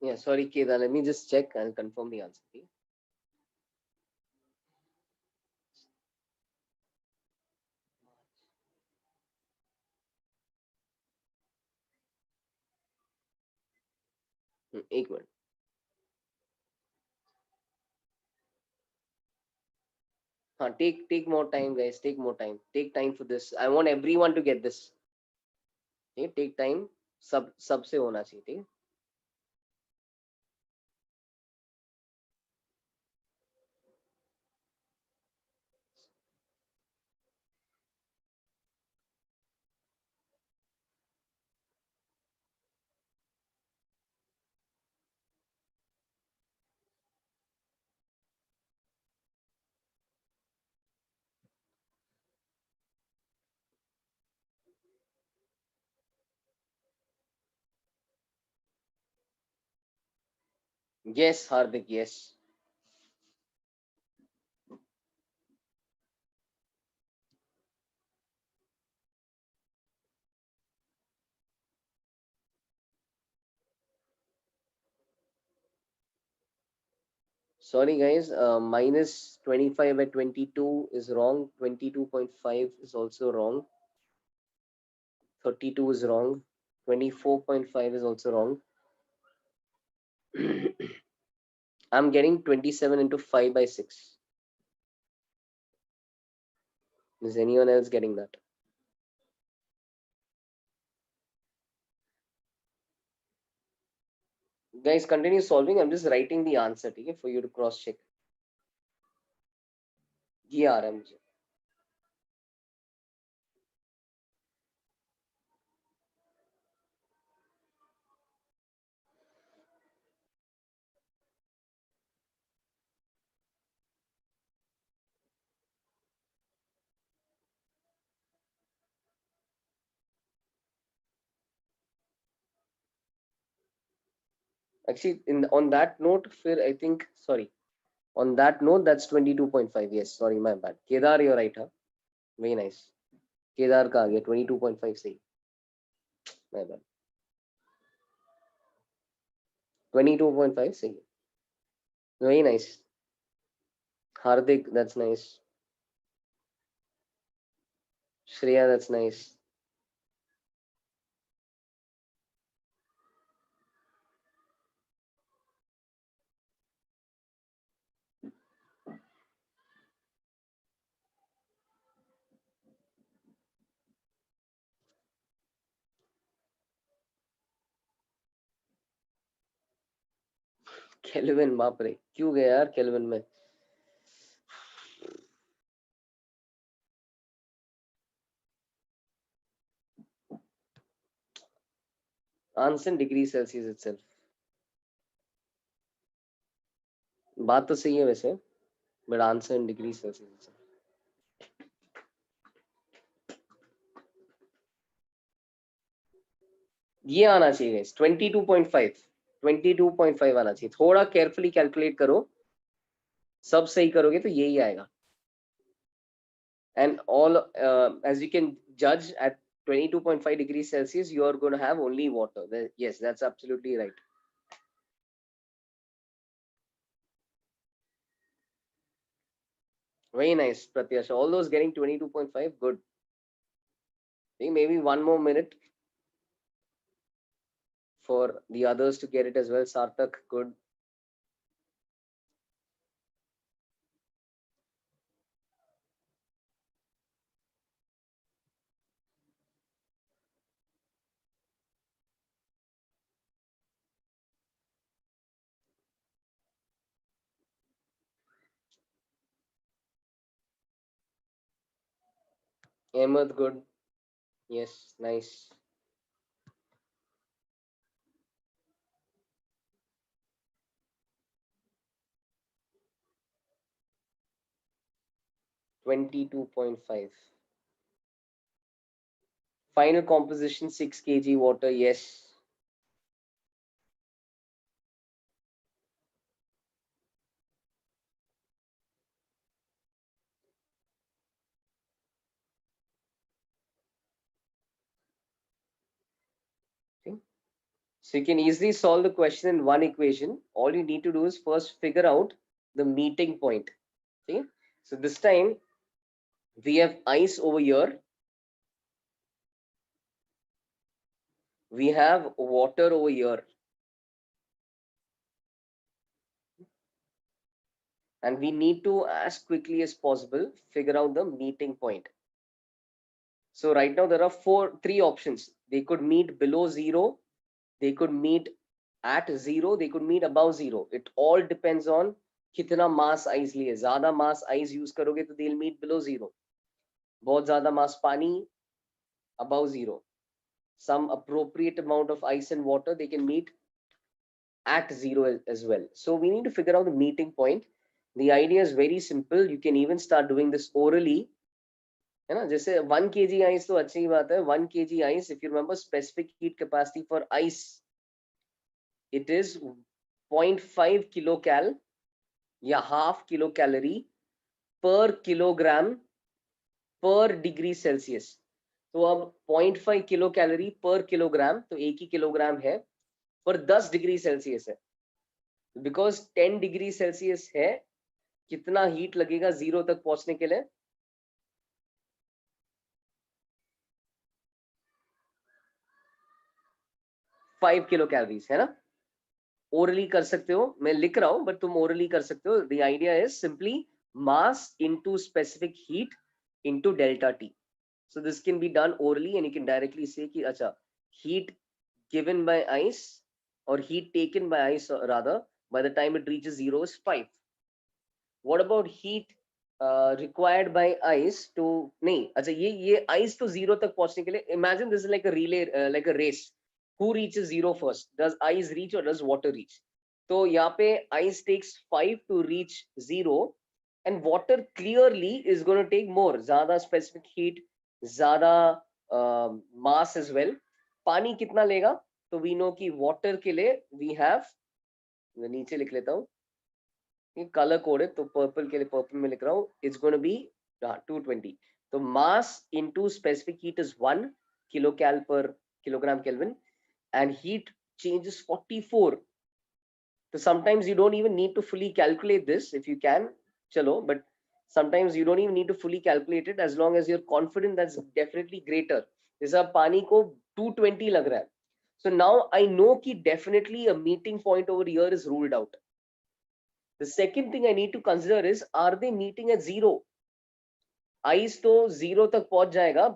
Yeah, sorry Kedar, let me just check and confirm the answer. एक minute. हाँ, take more time guys, take more time, take time for this. I want everyone to get this. Okay, take time. सबसे होना चाहिए. ठीक है. Yes, Hardik, yes. Sorry guys, minus 25 by 22 is wrong. 22.5 is also wrong. 32 is wrong. 24.5 is also wrong. I'm getting 27 into 5 by 6. Is anyone else getting that? Guys, continue solving. I'm just writing the answer okay, for you to cross check. Yeah, मुझे. Actually, on that note, I think, sorry. On that note, that's 22.5. Yes, sorry, my bad. Kedar, you're right, huh? Very nice. Kedar ka 22.5 say. My bad. 22.5 say. Very nice. Hardik, that's nice. Shreya, that's nice. Kelvin, बाप रे क्यों गया यार Kelvin में. Answer in degree Celsius itself. बात तो सही है वैसे, but answer in degree Celsius itself. ये आना चाहिए guys. 22.5. 22.5 आना चाहिए. थोड़ा carefully calculate करो. सब सही करोगे तो यही आएगा. And all, as you can judge, at 22.5 degrees Celsius, you are going to have only water. Yes, that's absolutely right. Very nice, Pratyasha. All those getting 22.5, good. Maybe one more minute for the others to get it as well. Sarthak, good. Ahmed, good. Yes, nice. $22.5. Final composition 6 kg water. Yes. Okay. So you can easily solve the question in one equation. All you need to do is first figure out the meeting point. Okay. So this time we have ice over here. We have water over here. And we need to, as quickly as possible, figure out the meeting point. So right now there are three options. They could meet below zero, they could meet at zero, they could meet above zero. It all depends on कितना mass ice लिए. ज़्यादा mass ice use करोगे तो they'll meet below zero. बहुत ज़्यादा mass पानी above zero. Some appropriate amount of ice and water they can meet at zero as well. So we need to figure out the meeting point. The idea is very simple. You can even start doing this orally. है ना, जैसे 1 kg ice तो अच्छी बात है. 1 kg ice, if you remember specific heat capacity for ice, it is 0.5 किलोकैल या half kilo calorie पर kilogram पर डिग्री सेल्सियस। तो अब 0.5 किलो कैलोरी पर किलोग्राम, तो एक ही किलोग्राम है, पर 10 डिग्री सेल्सियस है। बिकॉज 10 डिग्री सेल्सियस है, कितना हीट लगेगा जीरो तक पहुंचने के लिए? 5 किलो कैलोरीज है ना। ओरली कर सकते हो, मैं लिख रहा हूं बट तुम ओरली कर सकते हो। The idea is simply mass into specific heat into delta T. So this can be done orally and you can directly say कि अच्छा heat given by ice or heat taken by ice rather by the time it reaches zero is 5. What about heat required by ice to नहीं अच्छा ये ice to zero तक पहुंचने के लिए imagine this is like a relay like a race. Who reaches zero first? Does ice reach or does water reach? तो यहाँ पे ice takes 5 to reach zero and water clearly is going to take more, ज्यादा specific heat, ज्यादा mass as well. पानी कितना लेगा? तो we know कि water के लिए we have, मैं नीचे लिख लेता हूँ, ये कलर कोड है तो पर्पल के लिए पर्पल में लिख रहा हूँ, इट्स गोना बी 220. तो mass into specific heat is 1 kilo cal per kilogram kelvin and heat changes 44. So sometimes you don't even need to fully calculate this. If you can, chalo, but sometimes you don't even need to fully calculate it as long as you're confident that's definitely greater. जैसा पानी को 220 लग रहा है, so now I know कि definitely a meeting point over here is ruled out. The second thing I need to consider is, are they meeting at zero? Ice तो zero तक पहुंच जाएगा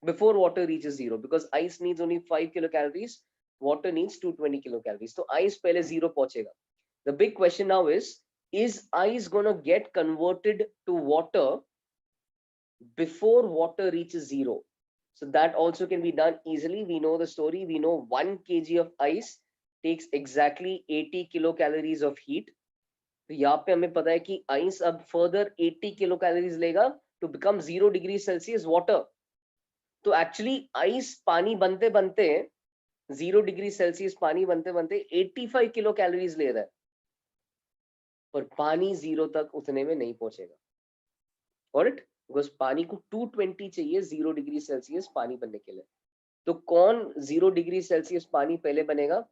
before water reaches zero, because ice needs only 5 kilocalories, water needs 220 kilocalories. So ice पहले zero पहुंचेगा. The big question now is ice gonna get converted to water before water reaches zero? So that also can be done easily. We know the story. We know 1 kg of ice takes exactly 80 kilocalories of heat. तो यहाँ पे हमें पता है कि ice अब further 80 kilo calories लेगा to become 0 degree Celsius water. तो एक्चुअली आइस पानी बनते बनते 0 डिग्री सेल्सियस पानी बनते बनते 85 किलो कैलोरीज ले रहा है, पर पानी जीरो तक उतने में नहीं पहुंचेगा. ऑलराइट, बिकॉज पानी को 220 चाहिए 0 डिग्री सेल्सियस पानी बनने के लिए. तो कौन 0 डिग्री सेल्सियस पानी पहले बनेगा?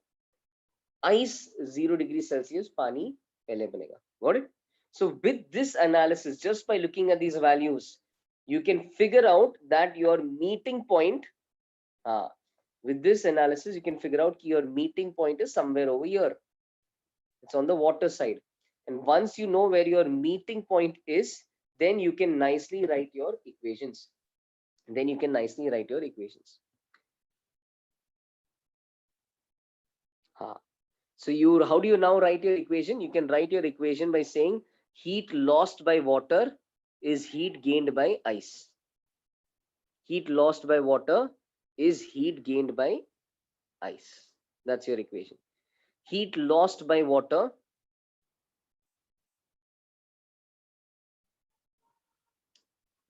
आइस 0 डिग्री सेल्सियस पानी पहले बनेगा. Got it? So with this analysis, just by looking at these values, you can figure out that your meeting point, with this analysis, you can figure out your meeting point is somewhere over here. It's on the water side. And once you know where your meeting point is, then you can nicely write your equations. Then you can nicely write your equations. So how do you now write your equation? You can write your equation by saying heat lost by water is heat gained by ice. Heat lost by water is heat gained by ice. That's your equation. Heat lost by water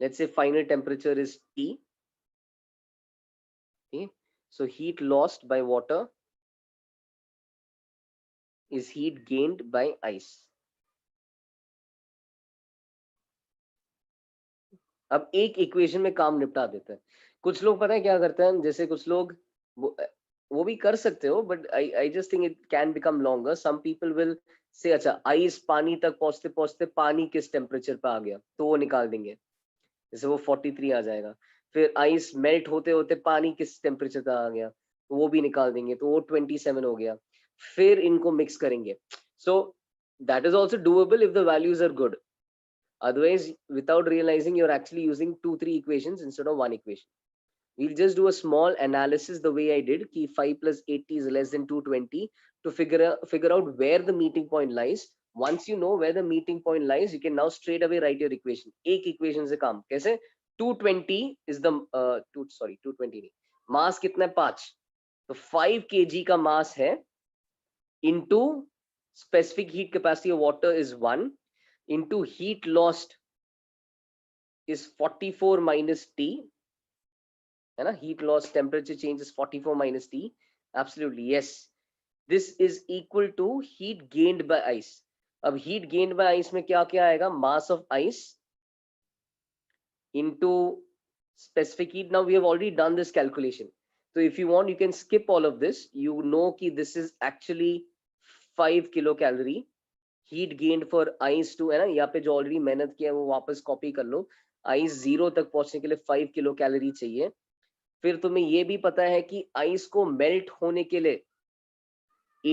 let's say final temperature is T. Okay. So heat lost by water is heat gained by ice. अब एक equation में काम निपटा देते हैं. कुछ लोग पता है क्या करते हैं, जैसे कुछ लोग वो भी कर सकते हो, but I just think it can become longer. Some people will say अच्छा आइस पानी तक पहुंचते पहुंचते पानी किस टेम्परेचर पे आ गया तो वो निकाल देंगे, जैसे वो 43 आ जाएगा. फिर आइस मेल्ट होते होते पानी किस टेम्परेचर पे आ गया तो वो भी निकाल देंगे, तो वो 27 हो गया. फिर इनको मिक्स करेंगे. So that is also doable if the values are good. Otherwise, without realizing, you're actually using 2-3 equations instead of one equation. We'll just do a small analysis the way I did. Ki 5 plus 80 is less than 220 to figure out where the meeting point lies. Once you know where the meeting point lies, you can now straight away write your equation. एक equation से काम कैसे? 220 is the 220 नहीं, mass कितना है 5, तो 5 kg का mass है into specific heat capacity of water is 1 into heat lost is 44 minus T. है ना, heat loss temperature change is 44 minus T. Absolutely, yes. this is equal to heat gained by ice. अब heat gained by ice में क्या क्या आएगा? Mass of ice into specific heat. Now we have already done this calculation. So if you want, you can skip all of this. You know कि this is actually 5 kilocalorie. Heat gained for ice to, है ना, यहाँ पे जो already मेहनत किया है वो वापस कॉपी कर लो. आइस 0 तक पहुंचने के लिए 5 किलो कैलोरी चाहिए. फिर तुम्हें ये भी पता है कि आइस को मेल्ट होने के लिए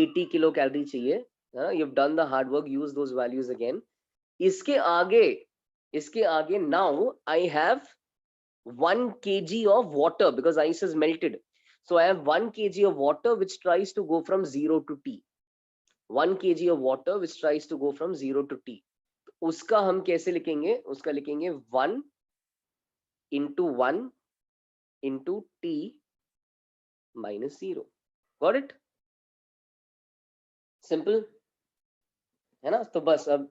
80 किलो कैलोरी चाहिए. You have done the hard work, use those values again. इसके आगे now I have 1 kg of water because ice is melted. So I have 1 kg of water which tries to go from 0 to T. 1 kg of water which tries to go from 0 to T. उसका हम कैसे लिखेंगे? उसका लिखेंगे 1 into 1 into T minus 0. Got it? Simple है ना? तो बस अब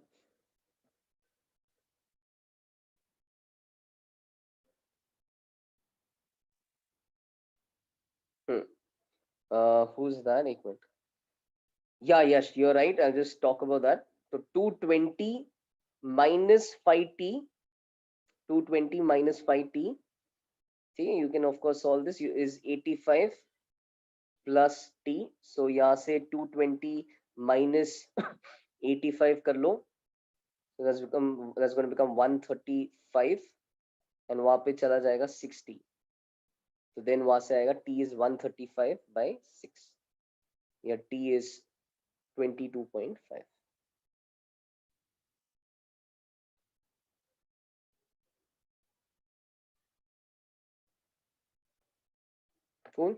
who's that? एक minute. Yeah, yes, you're right. I'll just talk about that. So 220 minus 5T, 220 minus 5T. See, you can of course solve this. Is 85 plus T. So यहाँ से 220 minus 85 कर लो. So that's going to become 135 and वहाँ पे चला जाएगा 60. So then वहाँ से आएगा T is 135 by 6. Yeah, T is 22.5. Cool.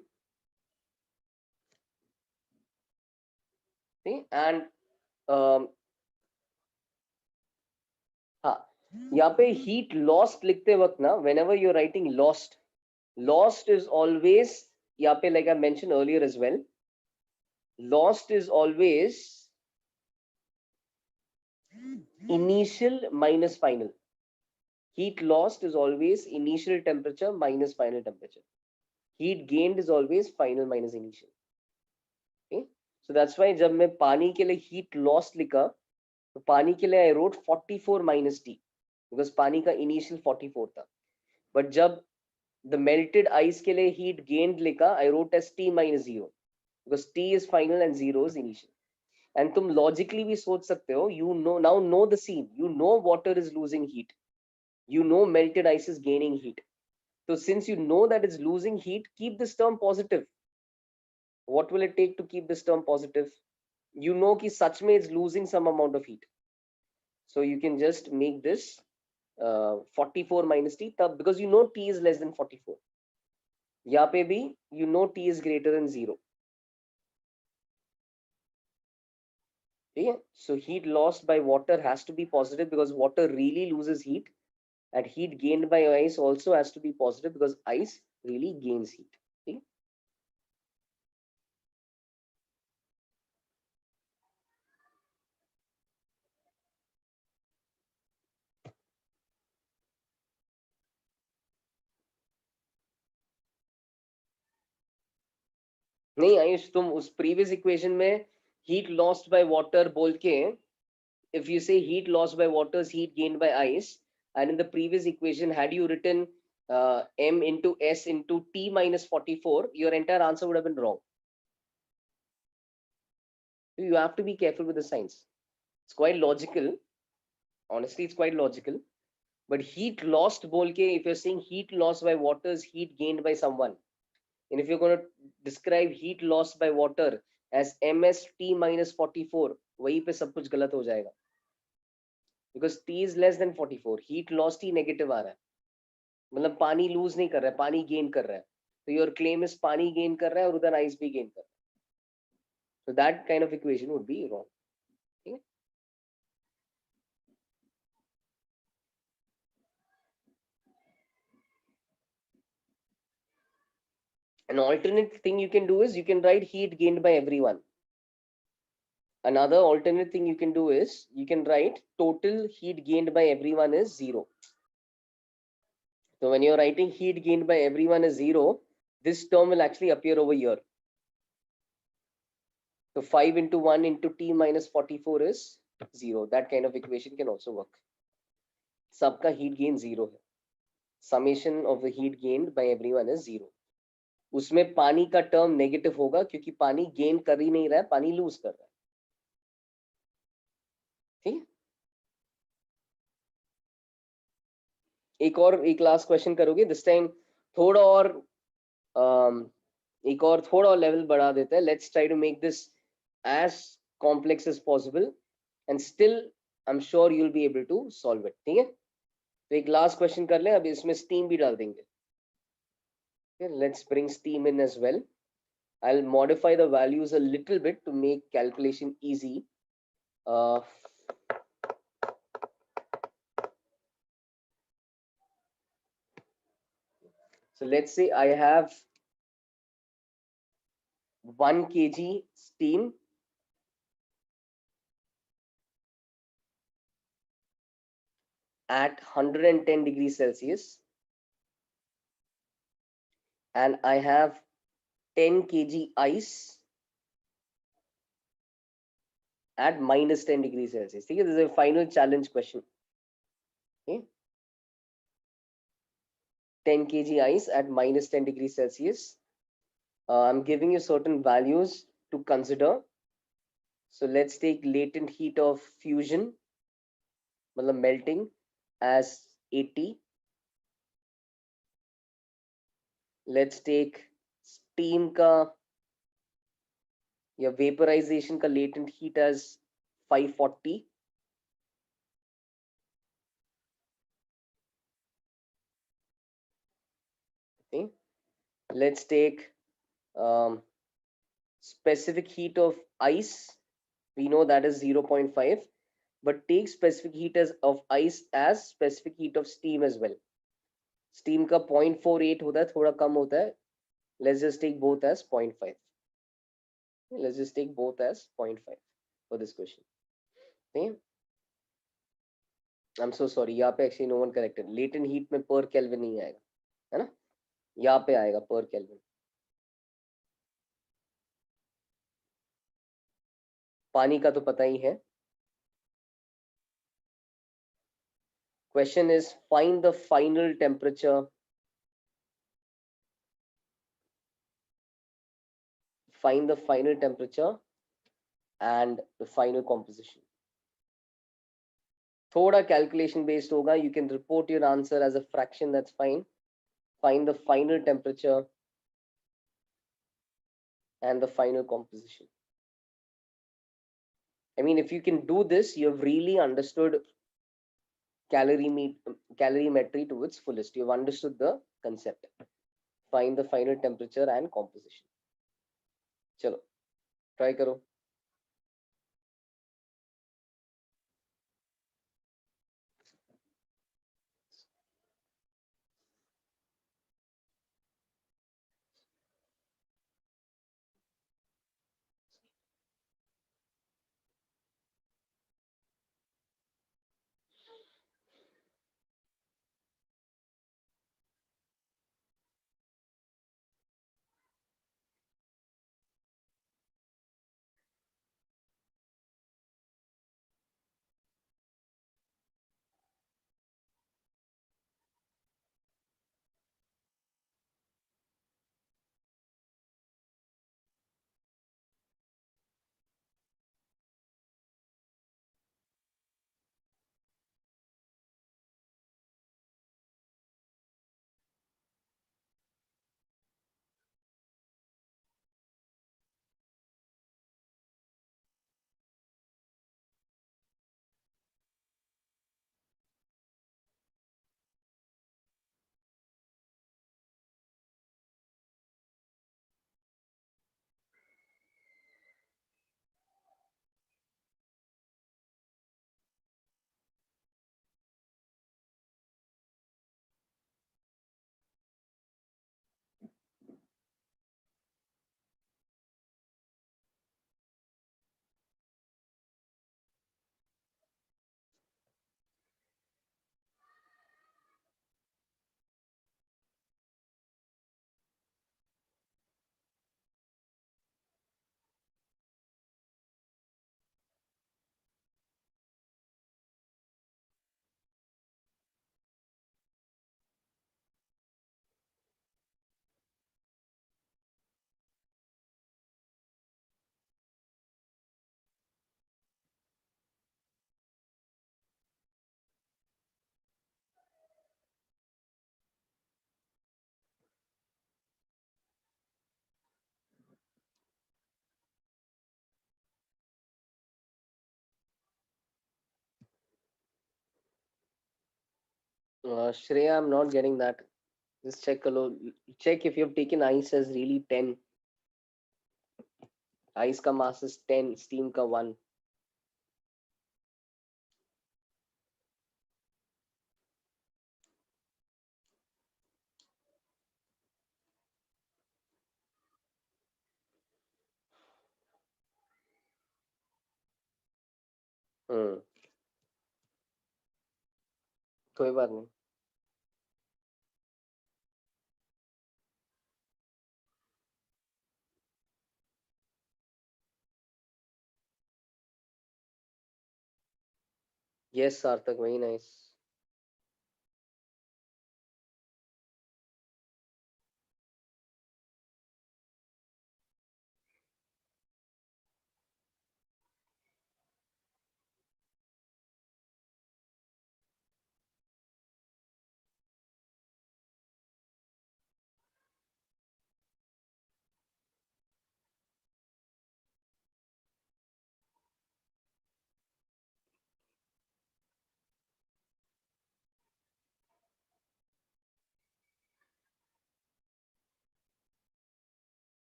See, and हाँ, यहाँ पे heat lost लिखते वक्त ना, whenever you're writing lost is always, यहाँ पे like I mentioned earlier as well, lost is always initial minus final. Heat lost is always initial temperature minus final temperature. Heat gained is always final minus initial. Okay, so that's why जब मैं पानी के लिए heat lost लिखा, तो पानी के लिए I wrote 44 minus T because पानी का initial 44 था. But जब the melted ice के लिए heat gained लिखा, I wrote as T minus 0 because T is final and 0 is initial. And तुम logically भी सोच सकते हो, you know the scene, you know water is losing heat, you know melted ice is gaining heat. So since you know that it's losing heat, keep this term positive. What will it take to keep this term positive? You know कि सच में it's losing some amount of heat. So you can just make this 44 minus T तब, because you know T is less than 44. यहाँ पे भी you know T is greater than 0. Okay? So heat lost by water has to be positive because water really loses heat, and heat gained by ice also has to be positive because ice really gains heat. Okay? नहीं आयुष, तुम उस previous equation में heat lost by water बोल के, if you say heat lost by water is heat gained by ice, and in the previous equation had you written m into s into T minus 44, your entire answer would have been wrong. So you have to be careful with the signs. It's quite logical. Honestly, it's quite logical. But heat lost बोल के, if you're saying heat lost by water is heat gained by someone, and if you're going to describe heat lost by water as ms T minus 44, वहीं पे सब कुछ गलत हो जाएगा. Because T is less than 44, heat lost he negative आ रहा है, मतलब पानी lose नहीं कर रहा है, पानी gain कर रहा है. So your claim is पानी gain कर रहा है और उधर ice भी gain कर रहा है. So that kind of equation would be wrong. Okay? An alternate thing you can do is you can write heat gained by everyone. Another alternate thing you can do is you can write total heat gained by everyone is 0. So when you're writing heat gained by everyone is 0, this term will actually appear over here. So 5 into 1 into T minus 44 is 0. That kind of equation can also work. सबका heat gain 0 है. Summation of the heat gained by everyone is 0. उसमें पानी का term negative होगा क्योंकि पानी gain कर ही नहीं रहा है, पानी लूज कर रहा है. ठीक. एक लास्ट क्वेश्चन करोगे दिस टाइम. थोड़ा और एक और थोड़ा और लेवल बढ़ा देते हैं. Let's try to make this as complex as possible and still I am sure you will be able to solve it. ठीक है. तो एक लास्ट क्वेश्चन कर लें. अब इसमें स्टीम भी डाल देंगे. Let's bring steam in as well. I'll modify the values a little bit to make calculation easy. So let's say I have 1 kg steam at 110 degrees Celsius, and I have 10 kg ice at minus 10 degrees Celsius. Okay, this is a final challenge question. Okay. 10 kg ice at minus 10 degrees Celsius. I'm giving you certain values to consider. So let's take latent heat of fusion, मतलब melting, as 80. Let's take steam का या vaporization का latent heat as 540. Okay. Let's take specific heat of ice. We know that is 0.5, but take specific heat of ice as specific heat of steam as well. Steam का 0.48 होता है, थोड़ा कम होता है. Let's just take both as 0.5. Let's just take both as 0.5 for this question. Okay. I'm so sorry. यहाँ पे actually no one corrected. Latent heat में per Kelvin नहीं आएगा, है ना? यहाँ पे आएगा per Kelvin. पानी का तो पता ही है. Question is find the final temperature. Find the final temperature and the final composition. थोड़ा calculation based होगा. You can report your answer as a fraction. That's fine. Find the final temperature and the final composition. I mean, if you can do this, you have really understood calorimetry to its fullest. You have understood the concept. Find the final temperature and composition. चलो, try करो. Shreya, I'm not getting that. Just check check if you've taken ice as really 10. Ice ka mass is 10, steam ka 1. हम्म, कोई बात नहीं. Yes, Sarthak, very nice.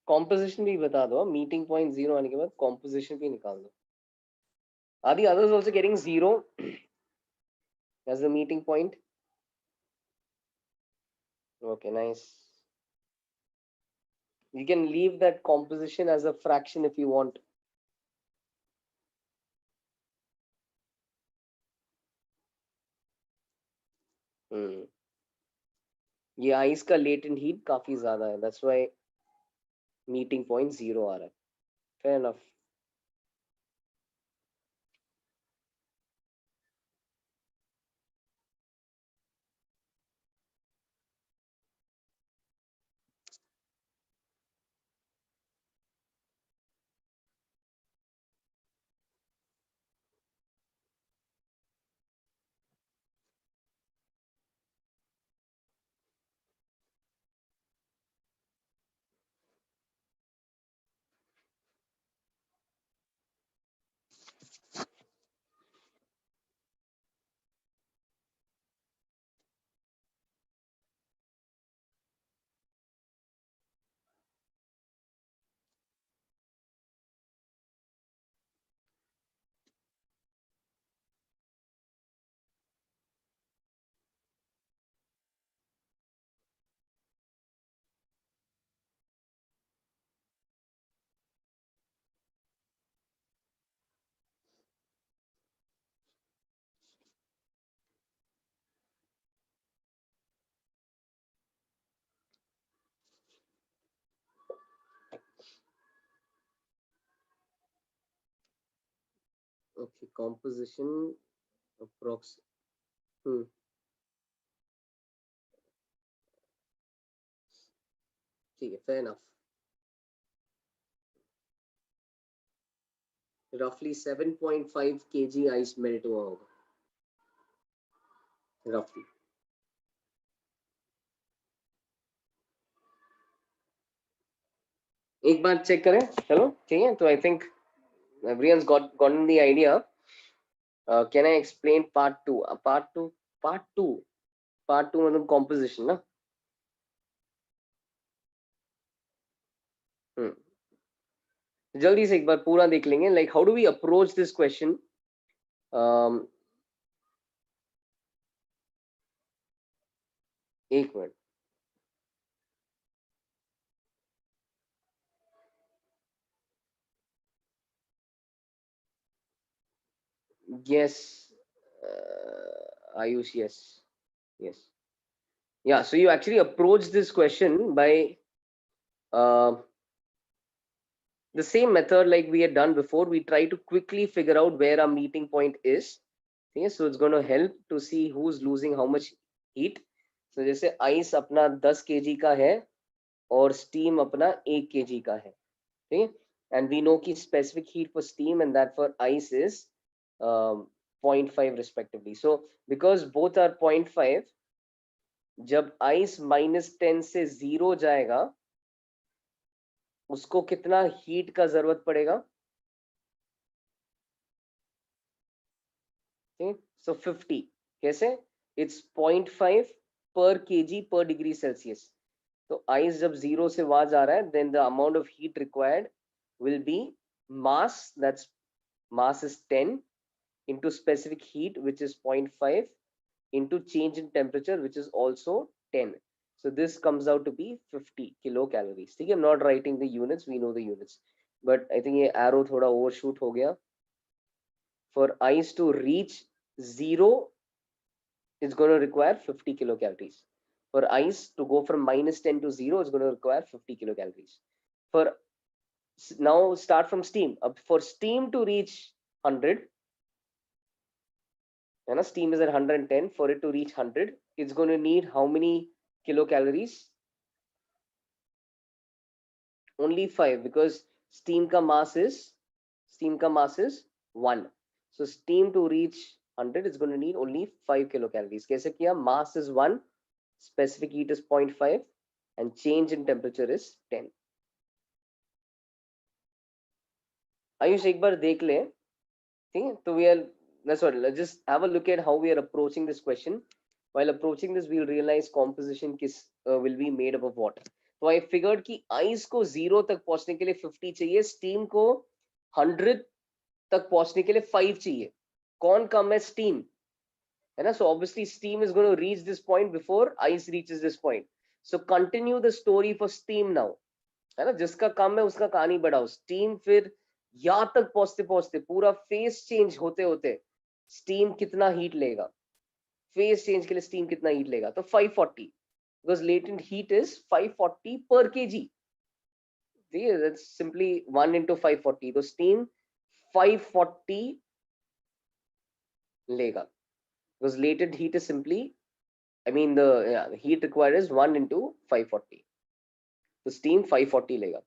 Composition भी बता दो. Meeting point 0 आने के बाद कॉम्पोजिशन भी निकाल दो. Are the others also getting 0 as the meeting point? Okay, nice. You can leave that composition as a fraction if you want. ये आइस का लेटेंट हीट काफी ज्यादा है. That's why meeting point 0 आ रहा है. Fair enough. Okay, composition approx. ठीक है, fair enough. Roughly 7.5 kg ice melt हुआ होगा. Roughly. एक बार चेक करें. चलो ठीक है. तो I think everyone's gotten the idea. Can I explain part 2? Part 2 मतलब composition ना. जल्दी से एक बार पूरा देख लेंगे. Like how do we approach this question? एक minute. Yes, Ayush, yes. Yeah, so you actually approach this question by the same method like we had done before. We try to quickly figure out where our meeting point is. Okay, so it's going to help to see who's losing how much heat. So जैसे ice अपना 10 kg का है और steam अपना 1 kg का है. Okay, and we know कि specific heat for steam and that for ice is 0.5 respectively. So because both are 0.5, जब ice -10 से 0 जाएगा उसको कितना हीट का जरूरत पड़ेगा? So 50. कैसे? It's 0.5 per kg per degree Celsius. तो ice जब 0 से वहां जा रहा है, then the amount of heat required will be mass, that's mass is 10 into specific heat which is 0.5 into change in temperature which is also 10. So this comes out to be 50 kilocalories. ठीक है, I'm not writing the units, we know the units, but I think ये arrow थोड़ा overshoot हो गया. For ice to reach 0, it's going to require 50 kilocalories. For ice to go from -10 to 0, it's going to require 50 kilocalories. For now, start from steam. For steam to reach 100, and steam is at 110. For it to reach 100, it's going to need how many kilocalories? Only 5, because steam ka mass is 1. So steam to reach 100 is going to need only 5 kilocalories. कैसे किया? Mass is 1, specific heat is 0.5, and change in temperature is 10. Ayush एक बार देख ले, ठीक है? तो we are, let's just have a look at how we are approaching this question. While approaching this, we'll realize composition will be made up of what. तो I figured कि ice को 0 तक पहुंचने के लिए 50 चाहिए, steam को 100 तक पहुंचने के लिए 5 चाहिए. कौन कम है? steam, है ना? So obviously steam is going to reach this point before ice reaches this point. So continue the story for steam now, है ना? जिसका कम है उसका कहानी बढ़ाओ. steam फिर यहाँ तक पहुंचते पहुंचते पूरा फेस चेंज होते होते steam कितना हीट लेगा? फेस चेंज के लिए steam कितना हीट लेगा? तो 540, because latent heat is 540 per kg. That's simply 1 into 540. तो steam 540 लेगा, because latent heat is simply, I mean the heat required is 1 into 540. So steam 540 लेगा.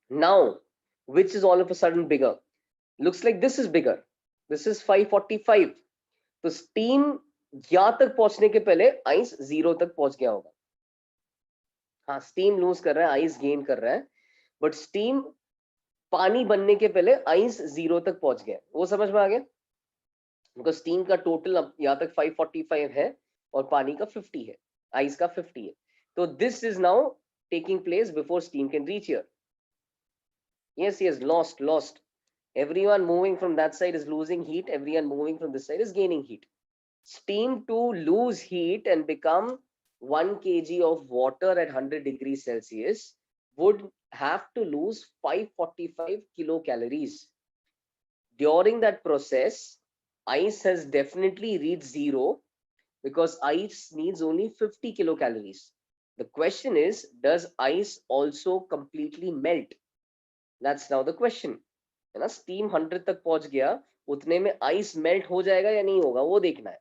Now, which is all of a sudden bigger? Looks like this is bigger. This is 545. तो steam यहाँ तक पहुंचने के पहले ice 0 तक पहुंच गया होगा. हाँ, steam लूज कर रहा है, ice गेन कर रहा है, बट steam पानी बनने के पहले ice 0 तक पहुंच गया. वो समझ में आ गया? बिकॉज steam का टोटल अब यहाँ तक 545 है और पानी का 50 है, ice का 50 है. तो this is now taking place before steam can reach here. Yes, lost. Everyone moving from that side is losing heat, everyone moving from this side is gaining heat. Steam to lose heat and become 1 kg of water at 100 degrees Celsius would have to lose 545 kilocalories. During that process, ice has definitely reached 0 because ice needs only 50 kilocalories. The question is, does ice also completely melt? That's now the question. है ना? Steam 100 तक पहुंच गया, उतने में ice melt हो जाएगा या नहीं होगा वो देखना है.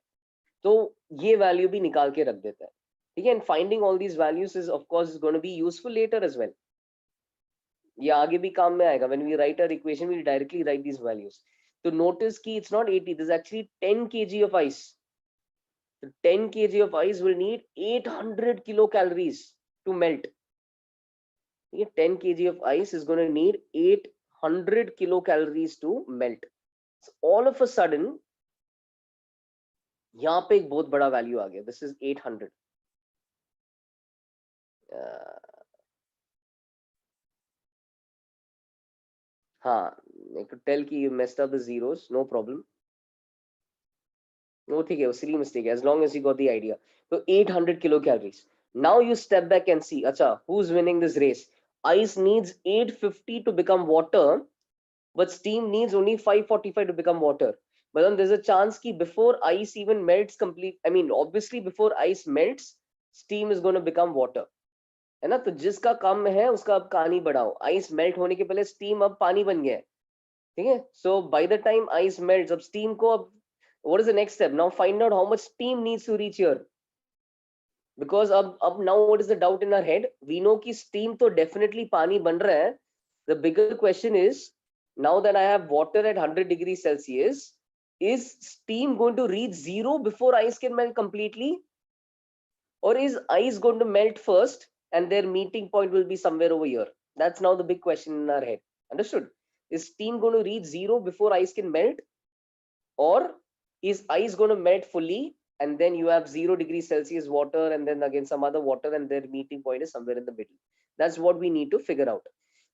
तो ये वैल्यू भी निकाल के रख देता है. ठीक है? And finding all these values is of course going to be useful later as well. ये आगे भी काम में आएगा. When we write our equation, we directly write these values. So notice कि it's not 80, this is actually 10 kg of ice. So 10 kg of ice will need 800 kilocalories to melt. 10 kg of ice is going to need 800 kilocalories to melt. So all of a sudden, यहाँ पे एक बहुत बड़ा value आ गया, this is 800. हाँ, I could tell कि you messed up the zeros, no problem. No, ठीक है, वो silly mistake है, as long as you got the idea. So 800 kilocalories. Now you step back and see, अच्छा, who's winning this race? Ice needs 850 to become water, but steam needs only 545 to become water. But then there's a chance कि before ice even melts complete, I mean, obviously before ice melts, steam is going to become water. है ना? तो जिसका कम है उसका अब कहानी बढ़ाओ. आइस मेल्ट होने के पहले स्टीम अब पानी बन गया है. ठीक है? So by the time ice melts, अब स्टीम को अब what is the next step? Now find out how much steam needs to reach here. Because अब now what is the doubt in our head? We know कि steam तो definitely पानी बन रहा है. The bigger question is, now that I have water at 100 degrees Celsius, is steam going to reach zero before ice can melt completely? Or is ice going to melt first and their meeting point will be somewhere over here? That's now the big question in our head. Understood? Is steam going to reach zero before ice can melt? Or is ice going to melt fully and then you have 0 degrees Celsius water and then again some other water and their meeting point is somewhere in the middle? That's what we need to figure out.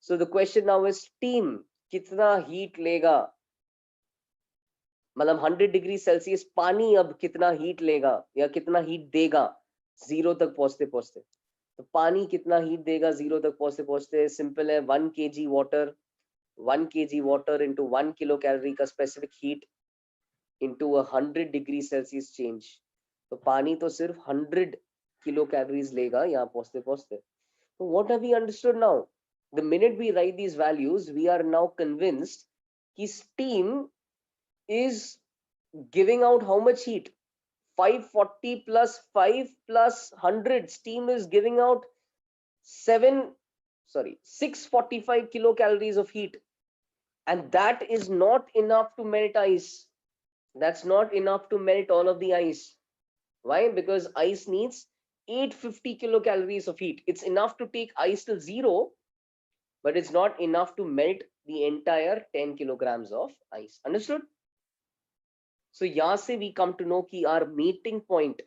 So the question now is, steam kitna heat lega? मतलब 100 degree Celsius पानी अब कितना heat लेगा या कितना heat देगा zero तक पहुंचते पहुंचते? तो पानी कितना हीट देगा जीरो तक पहुंचते पहुंचते? सिंपल है, 1 kg water, 1 kg water into 1 kilo calorie का specific heat into 100 degree Celsius change. तो पानी तो सिर्फ 100 किलो कैलोरीज लेगा यहाँ पहुंचते पहुंचते. तो what have we understood now? The minute we write these values we are now convinced कि steam is giving out how much heat? 540 plus 5 plus 100. Steam is giving out 645 kilocalories of heat, and that is not enough to melt ice. That's not enough to melt all of the ice. Why? Because ice needs 850 kilocalories of heat. It's enough to take ice to zero, but it's not enough to melt the entire 10 kilograms of ice. Understood? So यहाँ से we come to know कि our meeting point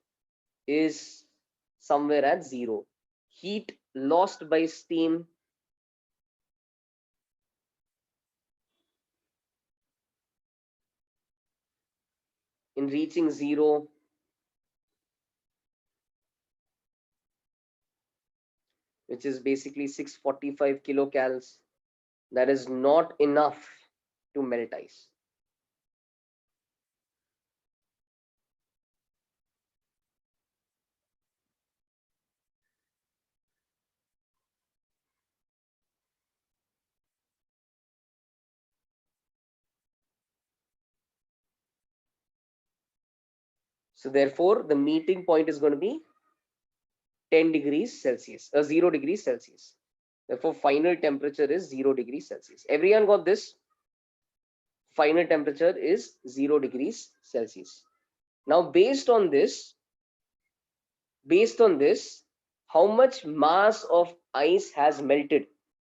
is somewhere at zero. Heat lost by steam in reaching zero which is basically 645 kilocals. That is not enough to melt ice. So therefore, the meeting point is going to be 10 degrees Celsius, 0 degrees Celsius. Therefore, final temperature is 0 degrees Celsius. Everyone got this? Final temperature is 0 degrees Celsius. Now, based on this, how much mass of ice has melted?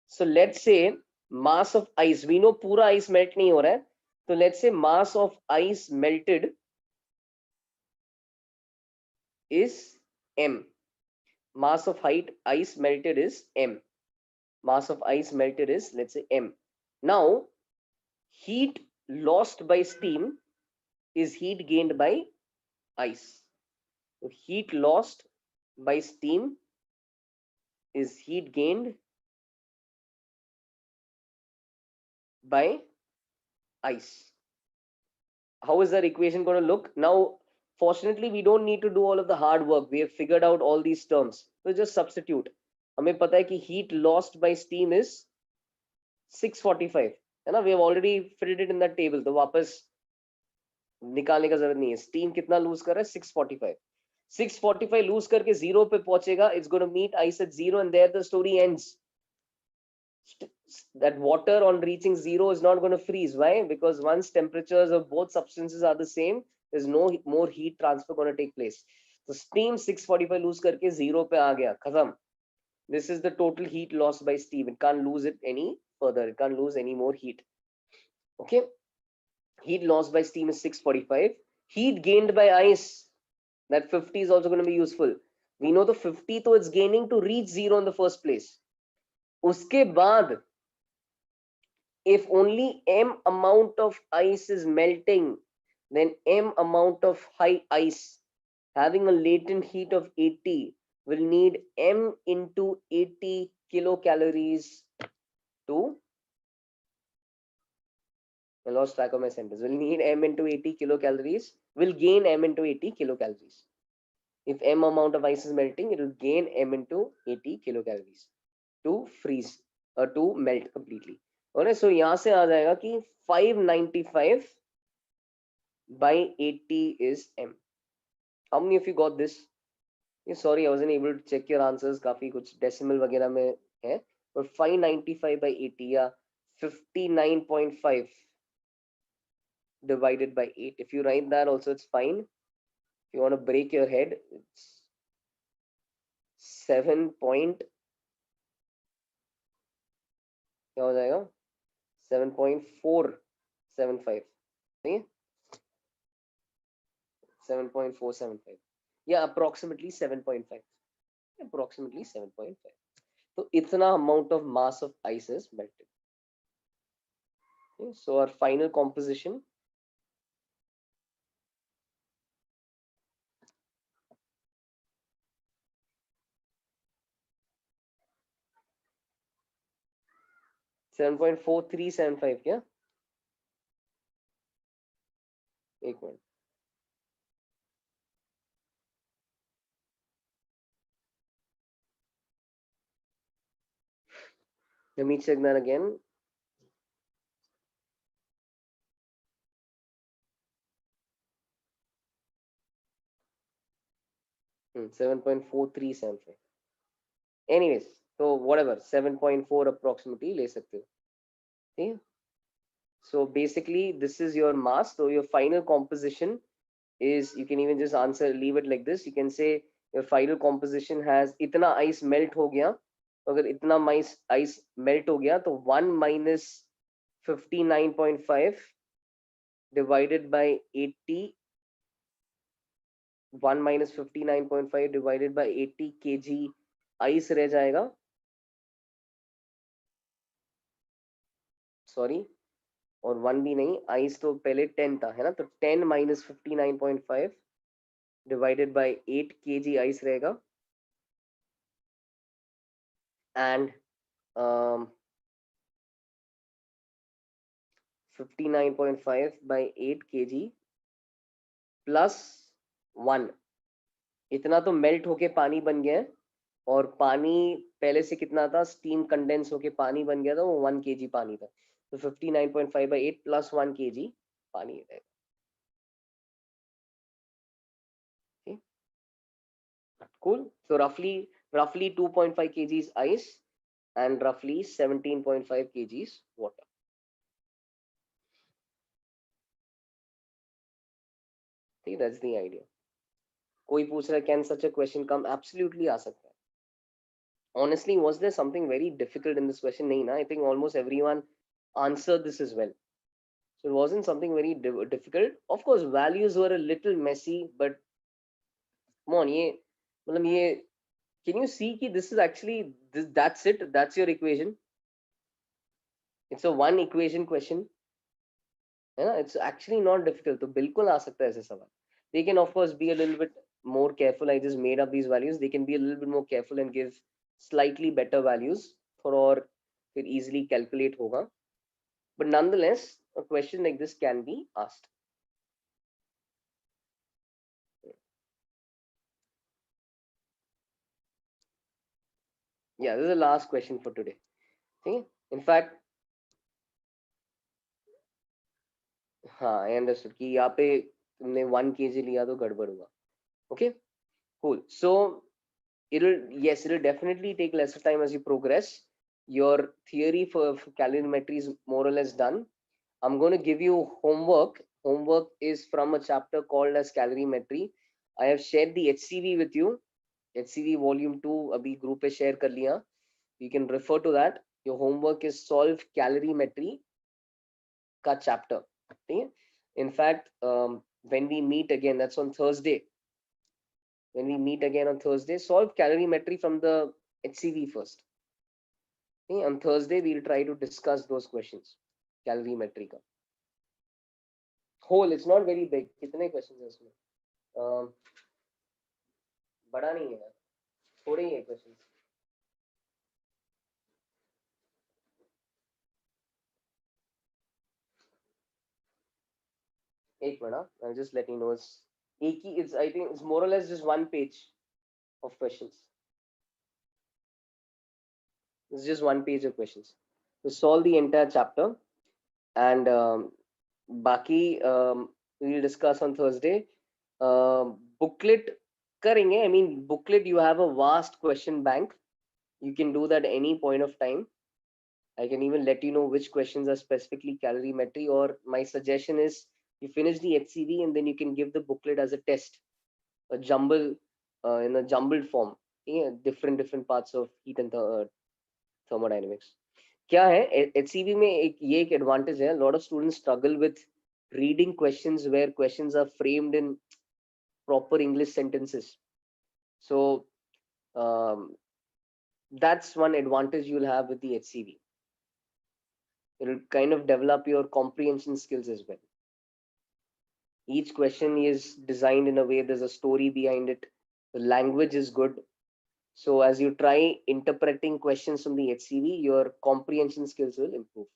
So let's say mass of ice, we know पूरा ice melt नहीं हो रहा है, so let's say mass of ice melted is m. Mass of ice melted is m. Mass of ice melted is, let's say, m. Now, heat lost by steam is heat gained by ice. So heat lost by steam is heat gained by ice. How is that equation going to look? Now, fortunately, we don't need to do all of the hard work. We have figured out all these terms. So just substitute. हमें पता है कि heat lost by steam is 645. है ना? We have already filled it in that table. तो वापस निकालने का जरूरत नहीं है. Steam कितना lose कर रहा है? 645. 645 lose करके zero पे पहुंचेगा. It's going to meet ice at zero, and there the story ends. That water on reaching zero is not going to freeze. Why? Because once temperatures of both substances are the same, there's no more heat transfer going to take place. So steam 645 lose करके zero पे आ गया, खत्म. This is the total heat lost by steam. It can't lose it any further. It can't lose any more heat. Okay. Heat lost by steam is 645. heat gained by ice, that 50 is also going to be useful. We know the 50 तो it's gaining to reach 0 in the first place. उसके बाद, if only m amount of ice is melting, then m amount of high ice having a latent heat of 80 will need m into 80 kilocalories to, I lost track of my sentence, will need m into 80 kilocalories, will gain m into 80 kilocalories. If m amount of ice is melting, it will gain m into 80 kilocalories to freeze or to melt completely. Alright, so यहाँ से आ जाएगा कि 595 by 80 is m. How many of you got this? Sorry, I wasn't able to check your answers. काफी कुछ decimal वगैरह में है, but 595 by 80 या 59.5 divided by 8. If you write that also, it's fine. If you want to break your head, it's 7 point, क्या हो जाएगा? 7.475. See? 7.475. Yeah, approximately 7.5. Approximately 7.5. So itna amount of mass of ice is melted. Okay, so our final composition, $7.4375. क्या? एक minute. Let me check that again. Hmm, 7.4375. Anyways, so whatever, 7.4 approximately ले सकते हो. Okay. So basically, this is your mass. So your final composition is, you can even just answer, leave it like this. You can say your final composition has इतना ice melt हो गया. अगर इतना ice melt हो गया तो 1 minus 59.5 divided by 80, 1 minus 59.5 divided by 80 kg ice रह जाएगा. Sorry, और 1 भी नहीं, ice तो पहले 10 था, है ना? तो 10 minus 59.5 divided by 8 kg ice रहेगा. And 59.5 by 8 kg plus 1. इतना तो मेल्ट होके पानी बन गया है, और पानी पहले से कितना था, स्टीम कंडेंस होके पानी बन गया था, वो 1 kg पानी था. तो 59.5 by 8 plus 1 kg पानी रहेगा. Cool. So roughly 2.5 kgs ice and roughly 17.5 kgs water. See, that's the idea. कोई पूछ रहा है, can such a question come? Absolutely आ सकता है. Honestly, was there something very difficult in this question? नहीं ना, I think almost everyone answered this as well. So it wasn't something very difficult. Of course, values were a little messy, but come on, ये मतलब ये, can you see कि this is actually this, that's it, that's your equation. It's a one equation question. है ना? It's actually not difficult. तो बिल्कुल आ सकता है ऐसे सवाल. They can of course be a little bit more careful. I just made up these values. They can be a little bit more careful and give slightly better values for, or फिर easily calculate होगा. But nonetheless, a question like this can be asked. Yeah, this is the last question for today. Okay? In fact, हाँ, I understood कि यहाँ पे तुमने 1 kg लिया तो गड़बड़ हुआ. Okay, cool. So it'll definitely take lesser time as you progress. Your theory for calorimetry is more or less done. I'm going to give you homework. Homework is from a chapter called as calorimetry. I have shared the HCV with you. HCV volume 2 abhi group pe share kar liya. You can refer to that. Your homework is solve calorimetry ka chapter. Okay? In fact, when we meet again, that's on Thursday. When we meet again on Thursday, solve calorimetry from the HCV first. Okay? On Thursday, we'll try to discuss those questions. Calorimetry का. Whole, it's not very big. कितने questions है उसमें? बड़ा नहीं है, थोड़े ही है questions. एक minute, I'll just let you know. It's I think it's more or less just one page of questions. It's just one page of questions. So solve the entire chapter, and Baki we'll discuss on Thursday. Booklet करेंगे. I mean, booklet, you have a vast question bank. You can do that any point of time. I can even let you know which questions are specifically calorimetry, or my suggestion is you finish the HCV and then you can give the booklet as a test, a jumble in a jumbled form. Yeah, different parts of heat and thermodynamics. क्या है HCV में ये एक advantage है. A lot of students struggle with reading questions where questions are framed in proper English sentences. So that's one advantage you'll have with the HCV. It'll kind of develop your comprehension skills as well. Each question is designed in a way, there's a story behind it. The language is good. So as you try interpreting questions from the HCV, your comprehension skills will improve.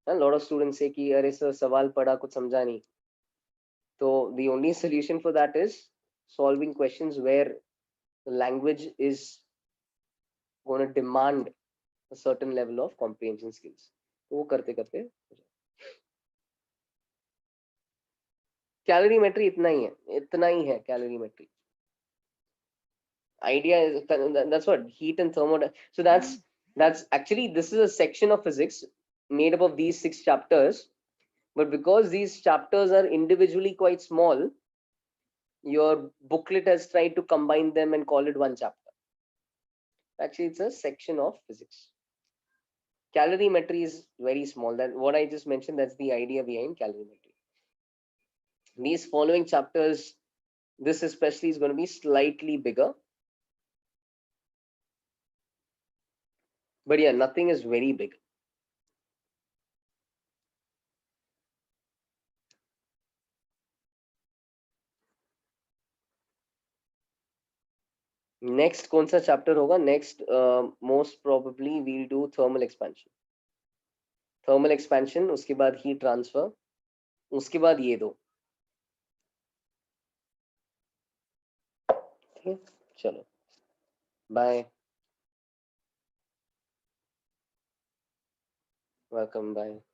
A lot of students say कि अरे sir सवाल पढ़ा कुछ समझा नहीं. So the only solution for that is solving questions where the language is going to demand a certain level of comprehension skills. तो वो करते करते calorimetry इतना ही है calorimetry. Idea is that's what heat and thermodynamics. So that's actually, this is a section of physics made up of these 6 chapters, but because these chapters are individually quite small, your booklet has tried to combine them and call it one chapter. Actually, it's a section of physics. Calorimetry is very small. That what I just mentioned, that's the idea behind calorimetry. These following chapters, this especially is going to be slightly bigger. But yeah, nothing is very big. Next कौन सा chapter होगा? Next most probably we'll do thermal expansion. Thermal expansion, उसके बाद heat transfer, उसके बाद ये दो. ठीक है, चलो, bye. Welcome, bye.